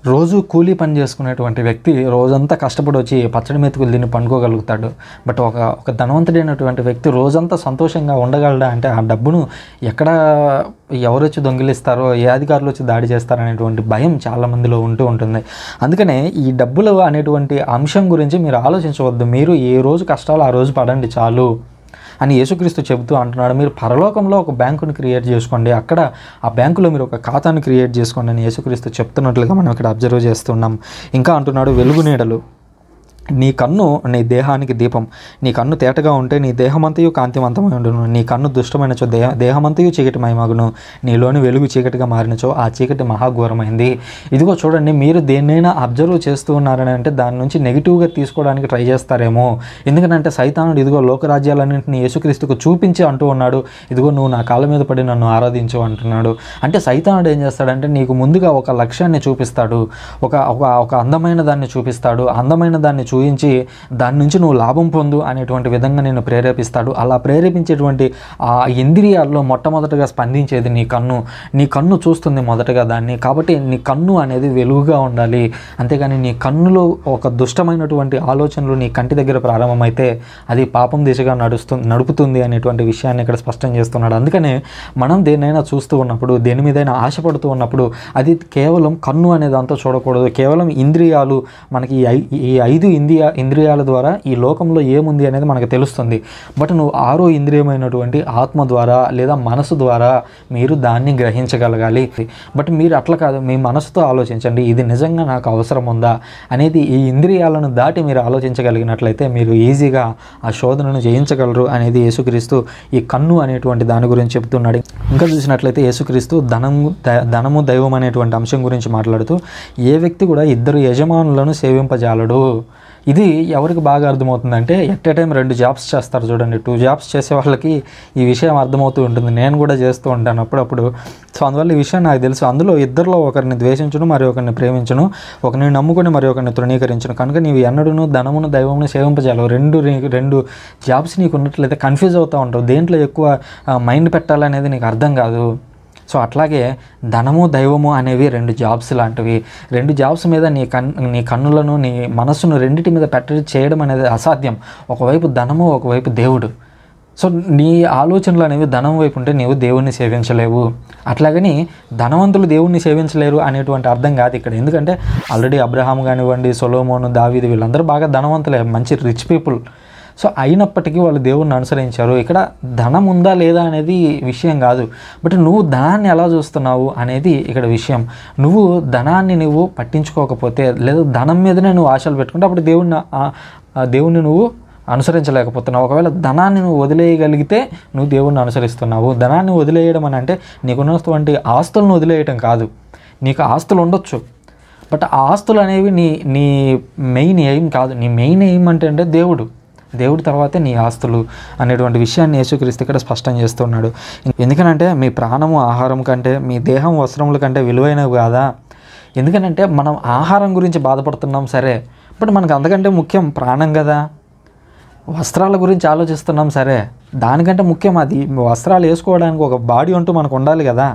రోజు కూలీ పని చేసుకునేటువంటి వ్యక్తి రోజంతా కష్టపడి వచ్చి పచ్చడి మెతుకులు తిని పండుకోగలుగుతాడు. బట్ ఒక ధనవంతుడైనటువంటి వ్యక్తి రోజంతా సంతోషంగా ఉండగలడా అంటే ఆ డబ్బును ఎక్కడ ఎవరు వచ్చి దొంగిలిస్తారో, ఏ అధికారులు వచ్చి దాడి చేస్తారో అనేటువంటి భయం చాలామందిలో ఉంటుంది. అందుకనే ఈ డబ్బులు అనేటువంటి అంశం గురించి మీరు ఆలోచించవద్దు. మీరు ఏ రోజు కష్టాలు ఆ రోజు పడండి చాలు అని యేసుక్రీస్తు చెబుతూ అంటున్నాడు. మీరు పరలోకంలో ఒక బ్యాంకుని క్రియేట్ చేసుకోండి, అక్కడ ఆ బ్యాంకులో మీరు ఒక ఖాతాను క్రియేట్ చేసుకోండి అని యేసుక్రీస్తు చెప్తున్నట్లుగా మనం ఇక్కడ అబ్జర్వ్ చేస్తున్నాం. ఇంకా అంటున్నాడు, వెలుగు నీడలు. నీ కన్ను నీ దేహానికి దీపం. నీ కన్ను తేటగా ఉంటే నీ దేహమంతయు కాంతివంతమై ఉండును. నీ కన్ను దుష్టమైనచో దేహమంతయు చీకటిమయమగును. నీలోని వెలుగు చీకటిగా మారినచో ఆ చీకటి మహాఘోరమైంది. ఇదిగో చూడండి, మీరు దేన్నైనా అబ్జర్వ్ చేస్తూ ఉన్నారని అంటే దాని నుంచి నెగిటివ్గా తీసుకోవడానికి ట్రై చేస్తారేమో. ఎందుకంటే సైతానుడు ఇదిగో లోకరాజ్యాలన్నింటినీ యేసుక్రీస్తుకు చూపించి అంటూ ఉన్నాడు, ఇదిగో నువ్వు నా కాళ్ళ మీద పడి నన్ను ఆరాధించు అంటున్నాడు. అంటే సైతానుడు ఏం చేస్తాడంటే నీకు ముందుగా ఒక లక్ష్యాన్ని చూపిస్తాడు, ఒక అందమైన దాన్ని చూపిస్తాడు. అందమైన దాన్ని చూపించి దాని నుంచి నువ్వు లాభం పొందు అనేటువంటి విధంగా నేను ప్రేరేపిస్తాడు. అలా ప్రేరేపించేటువంటి ఆ ఇంద్రియాల్లో మొట్టమొదటిగా స్పందించేది నీ కన్ను. నీ కన్ను చూస్తుంది మొదటగా దాన్ని. కాబట్టి నీ కన్ను అనేది వెలుగుగా ఉండాలి. అంతేగాని నీ కన్నులో ఒక దుష్టమైనటువంటి ఆలోచనలు నీ కంటి దగ్గర ప్రారంభమైతే అది పాపం దిశగా నడుపుతుంది అనేటువంటి విషయాన్ని ఇక్కడ స్పష్టం చేస్తున్నాడు. అందుకనే మనం దేన్నైనా చూస్తూ ఉన్నప్పుడు, దేని మీదైనా ఆశపడుతూ ఉన్నప్పుడు అది కేవలం కన్ను అనే దాంతో చూడకూడదు. కేవలం ఇంద్రియాలు, మనకి ఈ 5 ఇంద్రియాల ద్వారా ఈ లోకంలో ఏముంది అనేది మనకు తెలుస్తుంది. బట్ నువ్వు 6వ ఇంద్రియమైనటువంటి ఆత్మ ద్వారా లేదా మనసు ద్వారా మీరు దాన్ని గ్రహించగలగాలి. బట్ మీరు అట్లా కాదు, మీ మనసుతో ఆలోచించండి, ఇది నిజంగా నాకు అవసరం ఉందా అనేది. ఈ ఇంద్రియాలను దాటి మీరు ఆలోచించగలిగినట్లయితే మీరు ఈజీగా ఆ శోధనను జయించగలరు అనేది యేసుక్రీస్తు ఈ కన్ను అనేటువంటి దాని గురించి చెప్తున్నాడు. ఇంకా చూసినట్లయితే యేసుక్రీస్తు ధనము దైవం అనేటువంటి అంశం గురించి మాట్లాడుతూ, ఏ వ్యక్తి కూడా 2 యజమానులను సేవింపజాలడు. ఇది ఎవరికి బాగా అర్థమవుతుందంటే, ఎట్ ఏ టైం 2 జాబ్స్ చేస్తారు చూడండి. 2 జాబ్స్ చేసే వాళ్ళకి ఈ విషయం అర్థమవుతూ ఉంటుంది. నేను కూడా చేస్తూ ఉంటాను అప్పుడప్పుడు. సో అందువల్ల ఈ విషయం నాకు తెలుసు. అందులో ఇద్దరిలో ఒకరిని ద్వేషించును, మరి ఒకరిని ప్రేమించును, ఒకరిని నమ్ముకొని మరి ఒకరిని తృణీకరించును. కనుక నీవు ఎన్నడూను ధనమును దైవమును సేవింపజాలవు. 2 జాబ్స్ నీకు ఉన్నట్లయితే కన్ఫ్యూజ్ అవుతూ ఉంటావు. దేంట్లో ఎక్కువ మైండ్ పెట్టాలనేది నీకు అర్థం కాదు. సో అట్లాగే ధనము దైవము అనేవి 2 జాబ్స్ లాంటివి. 2 జాబ్స్ మీద నీ కన్నులను నీ మనస్సును రెండింటి మీద చేయడం అనేది అసాధ్యం. ఒకవైపు ధనము, ఒకవైపు దేవుడు. సో నీ ఆలోచనలు అనేవి ధనం వైపు ఉంటే నీవు దేవుణ్ణి సేవించలేవు. అట్లాగని ధనవంతులు దేవుణ్ణి సేవించలేరు అనేటువంటి అర్థం కాదు ఇక్కడ. ఎందుకంటే ఆల్రెడీ అబ్రహాం కానివ్వండి, సొలొమోను, దావీదు వీళ్ళందరూ బాగా ధనవంతులే, మంచి రిచ్ పీపుల్. సో అయినప్పటికీ వాళ్ళు దేవుణ్ణి అనుసరించారు. ఇక్కడ ధనం ఉందా లేదా అనేది విషయం కాదు, బట్ నువ్వు ధనాన్ని ఎలా చూస్తున్నావు అనేది ఇక్కడ విషయం. నువ్వు ధనాన్ని నువ్వు పట్టించుకోకపోతే, లేదా ధనం మీదనే నువ్వు ఆశలు పెట్టుకుంటే అప్పుడు దేవుణ్ణి నువ్వు అనుసరించలేకపోతున్నావు. ఒకవేళ ధనాన్ని నువ్వు వదిలేయగలిగితే నువ్వు దేవుణ్ణి అనుసరిస్తున్నావు. ధనాన్ని వదిలేయడం అని అంటే నీకున్నటువంటి ఆస్తులను వదిలేయటం కాదు. నీకు ఆస్తులు ఉండొచ్చు, బట్ ఆ ఆస్తులు అనేవి నీ మెయిన్ ఎయిమ్ కాదు. నీ మెయిన్ ఎయిమ్ అంటే దేవుడి తర్వాతే నీ ఆస్తులు అనేటువంటి విషయాన్ని యేసుక్రీస్తు ఇక్కడ స్పష్టం చేస్తున్నాడు. ఎందుకనంటే మీ ప్రాణము ఆహారం కంటే, మీ దేహం వస్త్రముల కంటే విలువైనవి కాదా? ఎందుకనంటే మనం ఆహారం గురించి బాధపడుతున్నాం సరే, బట్ మనకు అంతకంటే ముఖ్యం ప్రాణం కదా. వస్త్రాల గురించి ఆలోచిస్తున్నాం సరే, దానికంటే ముఖ్యం అది. వస్త్రాలు వేసుకోవడానికి ఒక బాడీ అంటూ మనకు ఉండాలి కదా.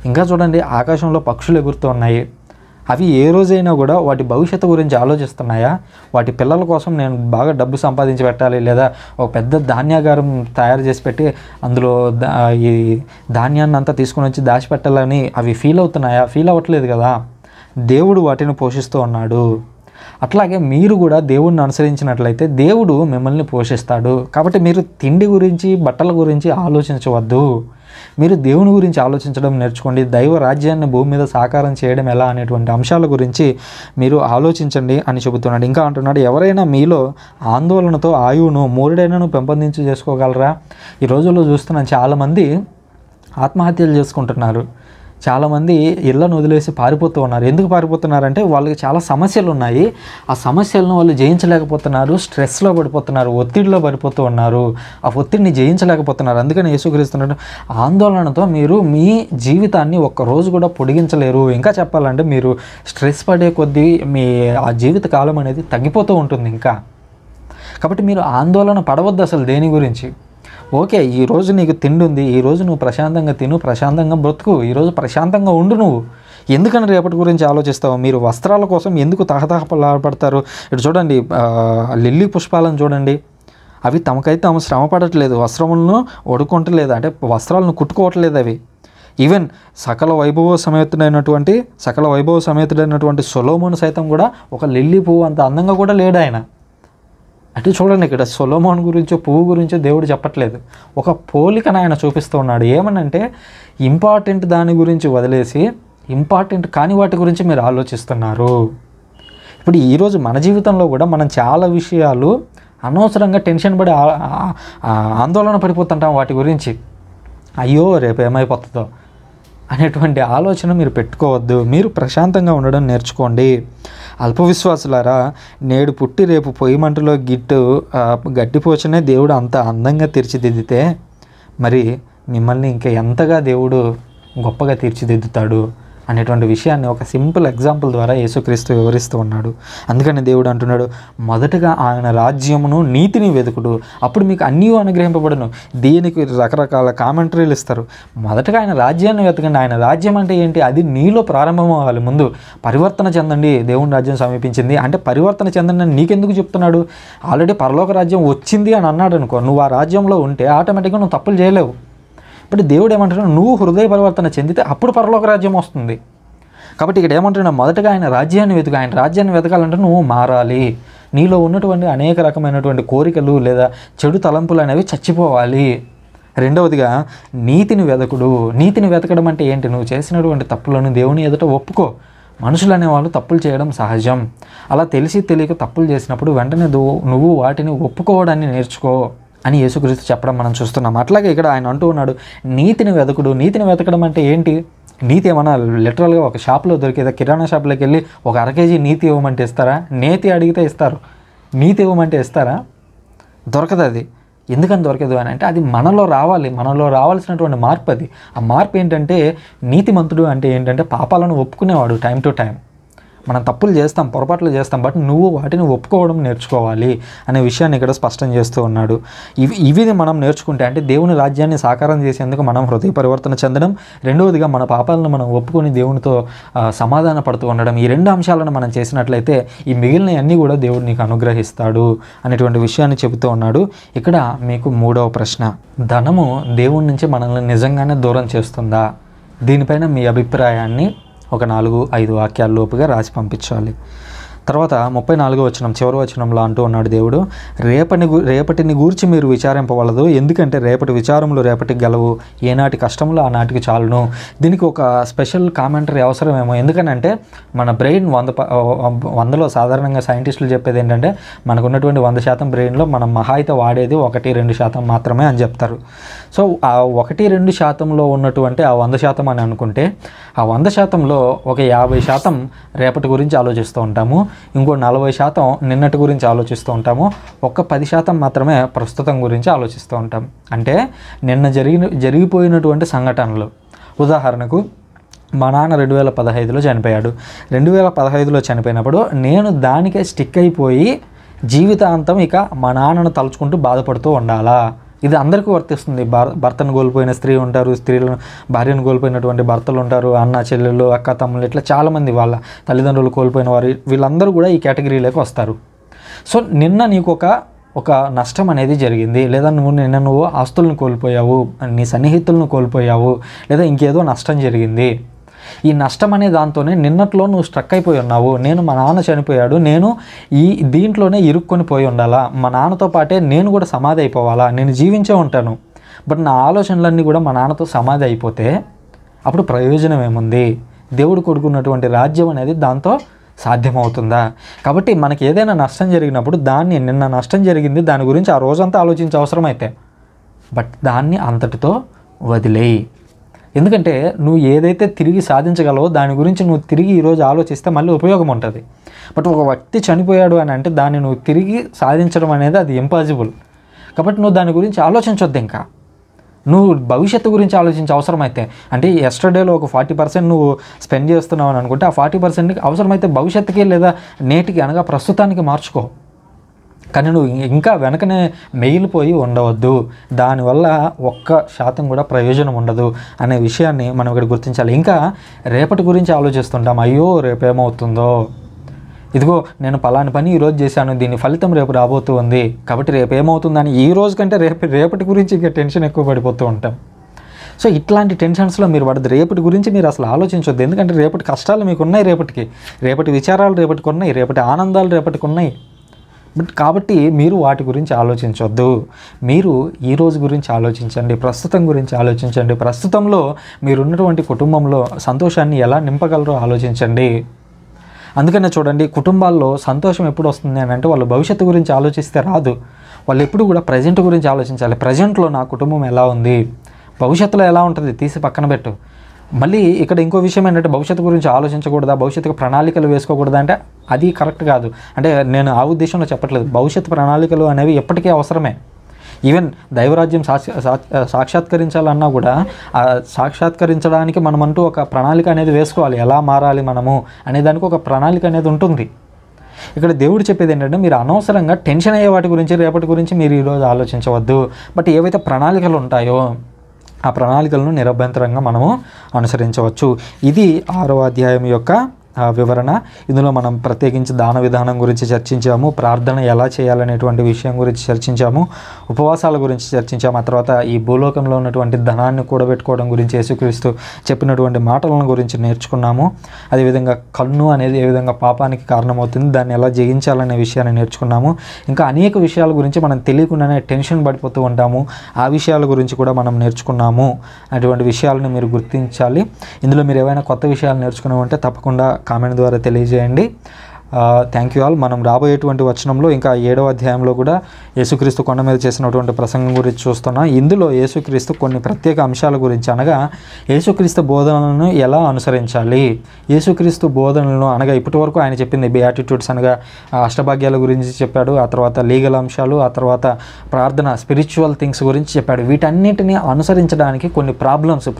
ఇంకా చూడండి, ఆకాశంలో పక్షులు ఎగురుతూ ఉన్నాయి. అవి ఏ రోజైనా కూడా వాటి భవిష్యత్తు గురించి ఆలోచిస్తున్నాయా? వాటి పిల్లల కోసం నేను బాగా డబ్బు సంపాదించి పెట్టాలి, లేదా ఒక పెద్ద ధాన్యాగారం తయారు చేసి పెట్టి అందులో ఈ ధాన్యాన్ని అంతా తీసుకొని వచ్చి దాచిపెట్టాలని అవి ఫీల్ అవుతున్నాయా? ఫీల్ అవ్వట్లేదు కదా. దేవుడు వాటిని పోషిస్తూ ఉన్నాడు. అట్లాగే మీరు కూడా దేవుడిని అనుసరించినట్లయితే దేవుడు మిమ్మల్ని పోషిస్తాడు. కాబట్టి మీరు తిండి గురించి, బట్టల గురించి ఆలోచించవద్దు. మీరు దేవుని గురించి ఆలోచించడం నేర్చుకోండి. దైవ రాజ్యాన్ని భూమి మీద సాకారం చేయడం ఎలా అనేటువంటి అంశాల గురించి మీరు ఆలోచించండి అని చెబుతున్నాడు. ఇంకా అంటున్నాడు, ఎవరైనా మీలో ఆందోళనతో ఆయువును 3 ఏళ్లను పెంపొందించి చేసుకోగలరా? ఈ రోజుల్లో చూస్తున్నాను చాలామంది ఆత్మహత్యలు చేసుకుంటున్నారు. చాలామంది ఇళ్లను వదిలేసి పారిపోతూ ఉన్నారు. ఎందుకు పారిపోతున్నారంటే వాళ్ళకి చాలా సమస్యలు ఉన్నాయి. ఆ సమస్యలను వాళ్ళు జయించలేకపోతున్నారు, స్ట్రెస్లో పడిపోతున్నారు, ఒత్తిడిలో పడిపోతూ ఉన్నారు. ఆ ఒత్తిడిని జయించలేకపోతున్నారు. అందుకని యేసుక్రీస్తున్నాడు, ఆందోళనతో మీరు మీ జీవితాన్ని ఒక్కరోజు కూడా పొడిగించలేరు. ఇంకా చెప్పాలంటే మీరు స్ట్రెస్ పడే కొద్దీ మీ ఆ జీవిత కాలం అనేది తగ్గిపోతూ ఉంటుంది ఇంకా. కాబట్టి మీరు ఆందోళన పడవద్దు అసలు దేని గురించి. ఓకే, ఈరోజు నీకు తిండి ఉంది, ఈరోజు నువ్వు ప్రశాంతంగా తిను, ప్రశాంతంగా బ్రతుకు, ఈరోజు ప్రశాంతంగా ఉండు. నువ్వు ఎందుకని రేపటి గురించి ఆలోచిస్తావు? మీరు వస్త్రాల కోసం ఎందుకు తహతహపడతారు? ఇటు చూడండి, లిల్లీ పుష్పాలను చూడండి, అవి తమకైతే తాము శ్రమ పడట్లేదు, వస్త్రములను ఒడుకుంటలేదు, అంటే వస్త్రాలను కుట్టుకోవట్లేదు అవి. ఈవెన్ సకల వైభవ సమేతుడైనటువంటి సొలొమోను సైతం కూడా ఒక లిల్లీ పువ్వు అంత అందంగా కూడా లేడు ఆయన. అంటే చూడండి, ఇక్కడ సొలొమోను గురించో పువ్వు గురించో దేవుడు చెప్పట్లేదు, ఒక పోలికను ఆయన చూపిస్తూ ఉన్నాడు. ఏమనంటే ఇంపార్టెంట్ దాని గురించి వదిలేసి ఇంపార్టెంట్ కాని వాటి గురించి మీరు ఆలోచిస్తున్నారు. ఇప్పుడు ఈరోజు మన జీవితంలో కూడా మనం చాలా విషయాలు అనవసరంగా టెన్షన్ పడి ఆందోళన పడిపోతుంటాం వాటి గురించి. అయ్యో రేపు ఏమైపోతుందో అనేటువంటి ఆలోచన మీరు పెట్టుకోవద్దు. మీరు ప్రశాంతంగా ఉండడం నేర్చుకోండి. అల్పవిశ్వాసులారా, నేడు పుట్టి రేపు పొయ్యి మంటలో గడ్డిపోచనే దేవుడు అంత అందంగా తీర్చిదిద్దితే మరి మిమ్మల్ని ఇంకా ఎంతగా దేవుడు గొప్పగా తీర్చిదిద్దుతాడు అనేటువంటి విషయాన్ని ఒక సింపుల్ ఎగ్జాంపుల్ ద్వారా యేసుక్రీస్తు వివరిస్తూ ఉన్నాడు. అందుకని దేవుడు అంటున్నాడు, మొదటగా ఆయన రాజ్యమును నీతిని వెతుకుడు, అప్పుడు మీకు అన్నీ అనుగ్రహింపబడును. దీనికి రకరకాల కామెంటరీలు ఇస్తారు. మొదటగా ఆయన రాజ్యాన్ని వెతకండి. ఆయన రాజ్యం అంటే ఏంటి? అది నీలో ప్రారంభం అవ్వాలి. ముందు పరివర్తన చెందండి, దేవుని రాజ్యం సమీపించింది అంటే పరివర్తన చెందండి అని నీకెందుకు చెప్తున్నాడు? ఆల్రెడీ పరలోక రాజ్యం వచ్చింది అని అన్నాడు అనుకో, నువ్వు ఆ రాజ్యంలో ఉంటే ఆటోమేటిక్గా నువ్వు తప్పులు చేయలేవు. ఇప్పుడు దేవుడు ఏమంటున్నాడు, నువ్వు హృదయ పరివర్తన చెందితే అప్పుడు పరలోక రాజ్యం వస్తుంది. కాబట్టి ఇక్కడ ఏమంటున్నా, మొదటగా ఆయన రాజ్యాన్ని వెతుకు. ఆయన రాజ్యాన్ని వెతకాలంటే నువ్వు మారాలి. నీలో ఉన్నటువంటి అనేక రకమైనటువంటి కోరికలు లేదా చెడు తలంపులు అనేవి చచ్చిపోవాలి. రెండవదిగా నీతిని వెతకుడు. నీతిని వెతకడం అంటే ఏంటి? నువ్వు చేసినటువంటి తప్పులను దేవుని ఎదుట ఒప్పుకో. మనుషులు అనేవాళ్ళు తప్పులు చేయడం సహజం. అలా తెలిసి తెలియక తప్పులు చేసినప్పుడు వెంటనే నువ్వు వాటిని ఒప్పుకోవడాన్ని నేర్చుకో అని యేసుక్రీస్తు చెప్పడం మనం చూస్తున్నాం. అట్లాగే ఇక్కడ ఆయన అంటూ ఉన్నాడు, నీతిని వెతకుడు. నీతిని వెతకడం అంటే ఏంటి? నీతి ఏమన్నా లిటరల్గా ఒక షాప్లో దొరికేదా? కిరాణా షాప్లోకి వెళ్ళి ఒక 1 kg నీతి ఇవ్వమంటే ఇస్తారా? నేతి అడిగితే ఇస్తారు, నీతి ఇవ్వమంటే ఇస్తారా? దొరకదు అది. ఎందుకని దొరకదు అని అంటే అది మనలో రావాలి. మనలో రావాల్సినటువంటి మార్పు అది. ఆ మార్పు ఏంటంటే నీతిమంతుడు అంటే ఏంటంటే పాపాలను ఒప్పుకునేవాడు. టైం టు టైం మనం తప్పులు చేస్తాం, పొరపాట్లు చేస్తాం, బట్ నువ్వు వాటిని ఒప్పుకోవడం నేర్చుకోవాలి అనే విషయాన్ని ఇక్కడ స్పష్టం చేస్తూ ఉన్నాడు. ఇవి మనం నేర్చుకుంటే అంటే దేవుని రాజ్యాన్ని సాకారం చేసేందుకు మనం హృదయ పరివర్తన చెందడం, రెండవదిగా మన పాపాలను మనం ఒప్పుకొని దేవునితో సమాధాన పడుతూ ఉండడం. ఈ 2 అంశాలను మనం చేసినట్లయితే ఈ మిగిలిన అన్నీ కూడా దేవుడు నీకు అనుగ్రహిస్తాడు అనేటువంటి విషయాన్ని చెబుతూ ఉన్నాడు. ఇక్కడ మీకు 3వ ప్రశ్న, ధనము దేవుని నుంచి మనల్ని నిజంగానే దూరం చేస్తుందా? దీనిపైన మీ అభిప్రాయాన్ని ఒక 4-5 వాక్యాల లోపుగా రాసి పంపించాలి. తర్వాత 34వ వచనం చివరి వచనంలో అంటూ ఉన్నాడు దేవుడు, రేపటిని గూర్చి మీరు విచారింపవలదు, ఎందుకంటే రేపటి విచారములు రేపటికి గలవు, ఏనాటి కష్టములు ఆనాటికి చాలును. దీనికి ఒక స్పెషల్ కామెంటరీ అవసరమేమో. ఎందుకనంటే మన బ్రెయిన్ 100లో సాధారణంగా సైంటిస్టులు చెప్పేది ఏంటంటే మనకున్నటువంటి 100% బ్రెయిన్లో మనం మహా అయితే వాడేది 1-2% మాత్రమే అని చెప్తారు. సో ఆ 1-2%లో ఉన్నటువంటి ఆ 100% అని అనుకుంటే ఆ 100%లో ఒక 50% రేపటి గురించి ఆలోచిస్తూ ఉంటాము, ఇంకో 40% నిన్నటి గురించి ఆలోచిస్తూ ఉంటాము, ఒక 10% మాత్రమే ప్రస్తుతం గురించి ఆలోచిస్తూ ఉంటాం. అంటే నిన్న జరిగిపోయినటువంటి సంఘటనలు. ఉదాహరణకు మా నాన్న 2015లో చనిపోయాడు. 2015లో చనిపోయినప్పుడు నేను దానికే స్టిక్ అయిపోయి జీవితాంతం ఇక మా నాన్నను తలుచుకుంటూ బాధపడుతూ ఉండాలా? ఇది అందరికీ వర్తిస్తుంది. భర్తను కోల్పోయిన స్త్రీ ఉంటారు, భార్యను కోల్పోయినటువంటి భర్తలు ఉంటారు, అన్న చెల్లెళ్ళు, అక్క తమ్ముళ్ళు, ఇట్లా చాలామంది వాళ్ళ తల్లిదండ్రులు కోల్పోయిన వారు, వీళ్ళందరూ కూడా ఈ కేటగిరీలోకి వస్తారు. సో నిన్న నీకు ఒక నష్టం అనేది జరిగింది, లేదా నువ్వు ఆస్తులను కోల్పోయావు, నీ సన్నిహితులను కోల్పోయావు, లేదా ఇంకేదో నష్టం జరిగింది. ఈ నష్టం అనే దాంతోనే నిన్నట్లో నువ్వు స్ట్రక్ అయిపోయి ఉన్నావు. నేను మా నాన్న చనిపోయాడు, నేను దీంట్లోనే ఇరుక్కొని పోయి ఉండాలా, మా నాన్నతో పాటే నేను కూడా సమాధి అయిపోవాలా, నేను జీవించే ఉంటాను, బట్ నా ఆలోచనలన్నీ కూడా మా నాన్నతో సమాధి అయిపోతే అప్పుడు ప్రయోజనం ఏముంది? దేవుడు కొడుకున్నటువంటి రాజ్యం అనేది దాంతో సాధ్యమవుతుందా? కాబట్టి మనకి ఏదైనా నష్టం జరిగినప్పుడు నిన్న నష్టం జరిగింది, దాని గురించి ఆ రోజంతా ఆలోచించే అవసరం అయితే, బట్ దాన్ని అంతటితో వదిలేయి. ఎందుకంటే నువ్వు ఏదైతే తిరిగి సాధించగలవో దాని గురించి నువ్వు తిరిగి ఈరోజు ఆలోచిస్తే మళ్ళీ ఉపయోగం ఉంటుంది. బట్ ఒక వ్యక్తి చనిపోయాడు అని అంటే దాన్ని నువ్వు తిరిగి సాధించడం అనేది అది ఇంపాసిబుల్. కాబట్టి నువ్వు దాని గురించి ఆలోచించొద్దు. ఇంకా నువ్వు భవిష్యత్తు గురించి ఆలోచించే అవసరమైతే, అంటే ఎస్టర్డేలో ఒక 40% నువ్వు స్పెండ్ చేస్తున్నావు అని అనుకుంటే ఆ 40%కి అవసరమైతే భవిష్యత్తుకి లేదా నేటికి అనగా ప్రస్తుతానికి మార్చుకో. కానీ నువ్వు ఇంకా వెనకనే మెయిలిపోయి ఉండవద్దు. దానివల్ల 1% కూడా ప్రయోజనం ఉండదు అనే విషయాన్ని మనం ఇక్కడ గుర్తించాలి. ఇంకా రేపటి గురించి ఆలోచిస్తుంటాం. అయ్యో రేపేమవుతుందో, ఇదిగో నేను పలాని పని ఈరోజు చేశాను, దీని ఫలితం రేపు రాబోతూ ఉంది, కాబట్టి రేపు ఏమవుతుందని ఈ రోజు కంటే రేపటి గురించి ఇంకా టెన్షన్ ఎక్కువ పడిపోతూ ఉంటాం. సో ఇట్లాంటి టెన్షన్స్లో మీరు పడదు. రేపటి గురించి మీరు అసలు ఆలోచించొద్దు. ఎందుకంటే రేపటి కష్టాలు మీకు ఉన్నాయి, రేపటి విచారాలు రేపటికి ఉన్నాయి, రేపటి ఆనందాలు రేపటికి ఉన్నాయి. బట్ కాబట్టి మీరు వాటి గురించి ఆలోచించొద్దు. మీరు ఈ రోజు గురించి ఆలోచించండి, ప్రస్తుతం గురించి ఆలోచించండి. ప్రస్తుతంలో మీరున్నటువంటి కుటుంబంలో సంతోషాన్ని ఎలా నింపగలరో ఆలోచించండి. అందుకనే చూడండి, కుటుంబాల్లో సంతోషం ఎప్పుడు వస్తుంది అని అంటే వాళ్ళు భవిష్యత్తు గురించి ఆలోచిస్తే రాదు. వాళ్ళు ఎప్పుడు కూడా ప్రజెంట్ గురించి ఆలోచించాలి. ప్రజెంట్లో నా కుటుంబం ఎలా ఉంది, భవిష్యత్తులో ఎలా ఉంటుంది తీసి పక్కన పెట్టు. మళ్ళీ ఇక్కడ ఇంకో విషయం ఏంటంటే భవిష్యత్తు గురించి ఆలోచించకూడదా, భవిష్యత్తుకు ప్రణాళికలు వేసుకోకూడదా అంటే అది కరెక్ట్ కాదు. అంటే నేను ఆ ఉద్దేశంలో చెప్పట్లేదు. భవిష్యత్తు ప్రణాళికలు అనేవి ఎప్పటికీ అవసరమే. ఈవెన్ దైవరాజ్యం సాక్షాత్కరించాలన్నా కూడా సాక్షాత్కరించడానికి మనమంటూ ఒక ప్రణాళిక అనేది వేసుకోవాలి. ఎలా మారాలి మనము అనే దానికి ఒక ప్రణాళిక అనేది ఉంటుంది. ఇక్కడ దేవుడు చెప్పేది ఏంటంటే మీరు అనవసరంగా టెన్షన్ అయ్యే వాటి గురించి రేపటి గురించి మీరు ఈరోజు ఆలోచించవద్దు. బట్ ఏవైతే ప్రణాళికలు ఉంటాయో ఆ ప్రణాళికలను నిరభ్యంతరంగా మనము అనుసరించవచ్చు. ఇది 6వ అధ్యాయం యొక్క వివరణ. ఇందులో మనం ప్రత్యేకించి దాన విధానం గురించి చర్చించాము, ప్రార్థన ఎలా చేయాలనేటువంటి విషయం గురించి చర్చించాము, ఉపవాసాల గురించి చర్చించాము. ఆ తర్వాత ఈ భూలోకంలో ఉన్నటువంటి ధనాన్ని కూడబెట్టుకోవడం గురించి యేసుక్రీస్తు చెప్పినటువంటి మాటలను గురించి నేర్చుకున్నాము. అదేవిధంగా కన్ను అనేది ఏ విధంగా పాపానికి కారణమవుతుంది, దాన్ని ఎలా జయించాలనే విషయాన్ని నేర్చుకున్నాము. ఇంకా అనేక విషయాల గురించి మనం తెలియకుండానే టెన్షన్ పడిపోతూ ఉంటాము. ఆ విషయాల గురించి కూడా మనం నేర్చుకున్నాము. అటువంటి విషయాలను మీరు గుర్తించాలి. ఇందులో మీరు ఏవైనా కొత్త విషయాలు నేర్చుకున్నామంటే తప్పకుండా కామెంట్ ద్వారా తెలియజేయండి. Thank you all. మనం రాబోయేటువంటి వచనంలో ఇంకా 7వ అధ్యాయంలో కూడా యేసుక్రీస్తు కొండ మీద చేసినటువంటి ప్రసంగం గురించి చూస్తున్నాం. ఇందులో యేసుక్రీస్తు కొన్ని ప్రత్యేక అంశాల గురించి అనగా యేసుక్రీస్తు బోధనలను ఎలా అనుసరించాలి, యేసుక్రీస్తు బోధనలను అనగా ఇప్పటివరకు ఆయన చెప్పింది బియాటిట్యూడ్స్ అనగా అష్టభాగ్యాల గురించి చెప్పాడు, ఆ తర్వాత లీగల్ అంశాలు, ఆ తర్వాత ప్రార్థన స్పిరిచువల్ థింగ్స్ గురించి చెప్పాడు. వీటన్నిటిని అనుసరించడానికి కొన్ని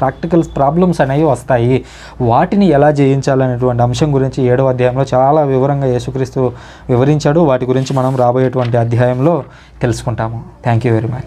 ప్రాక్టికల్ ప్రాబ్లమ్స్ అనేవి వస్తాయి. వాటిని ఎలా జయించాలనేటువంటి అంశం గురించి 7వ అధ్యాయంలో చాలా వివరంగా యేసుక్రీస్తు వివరించాడు. వాటి గురించి మనం రాబోయేటువంటి అధ్యాయంలో తెలుసుకుంటాము. Thank you very much.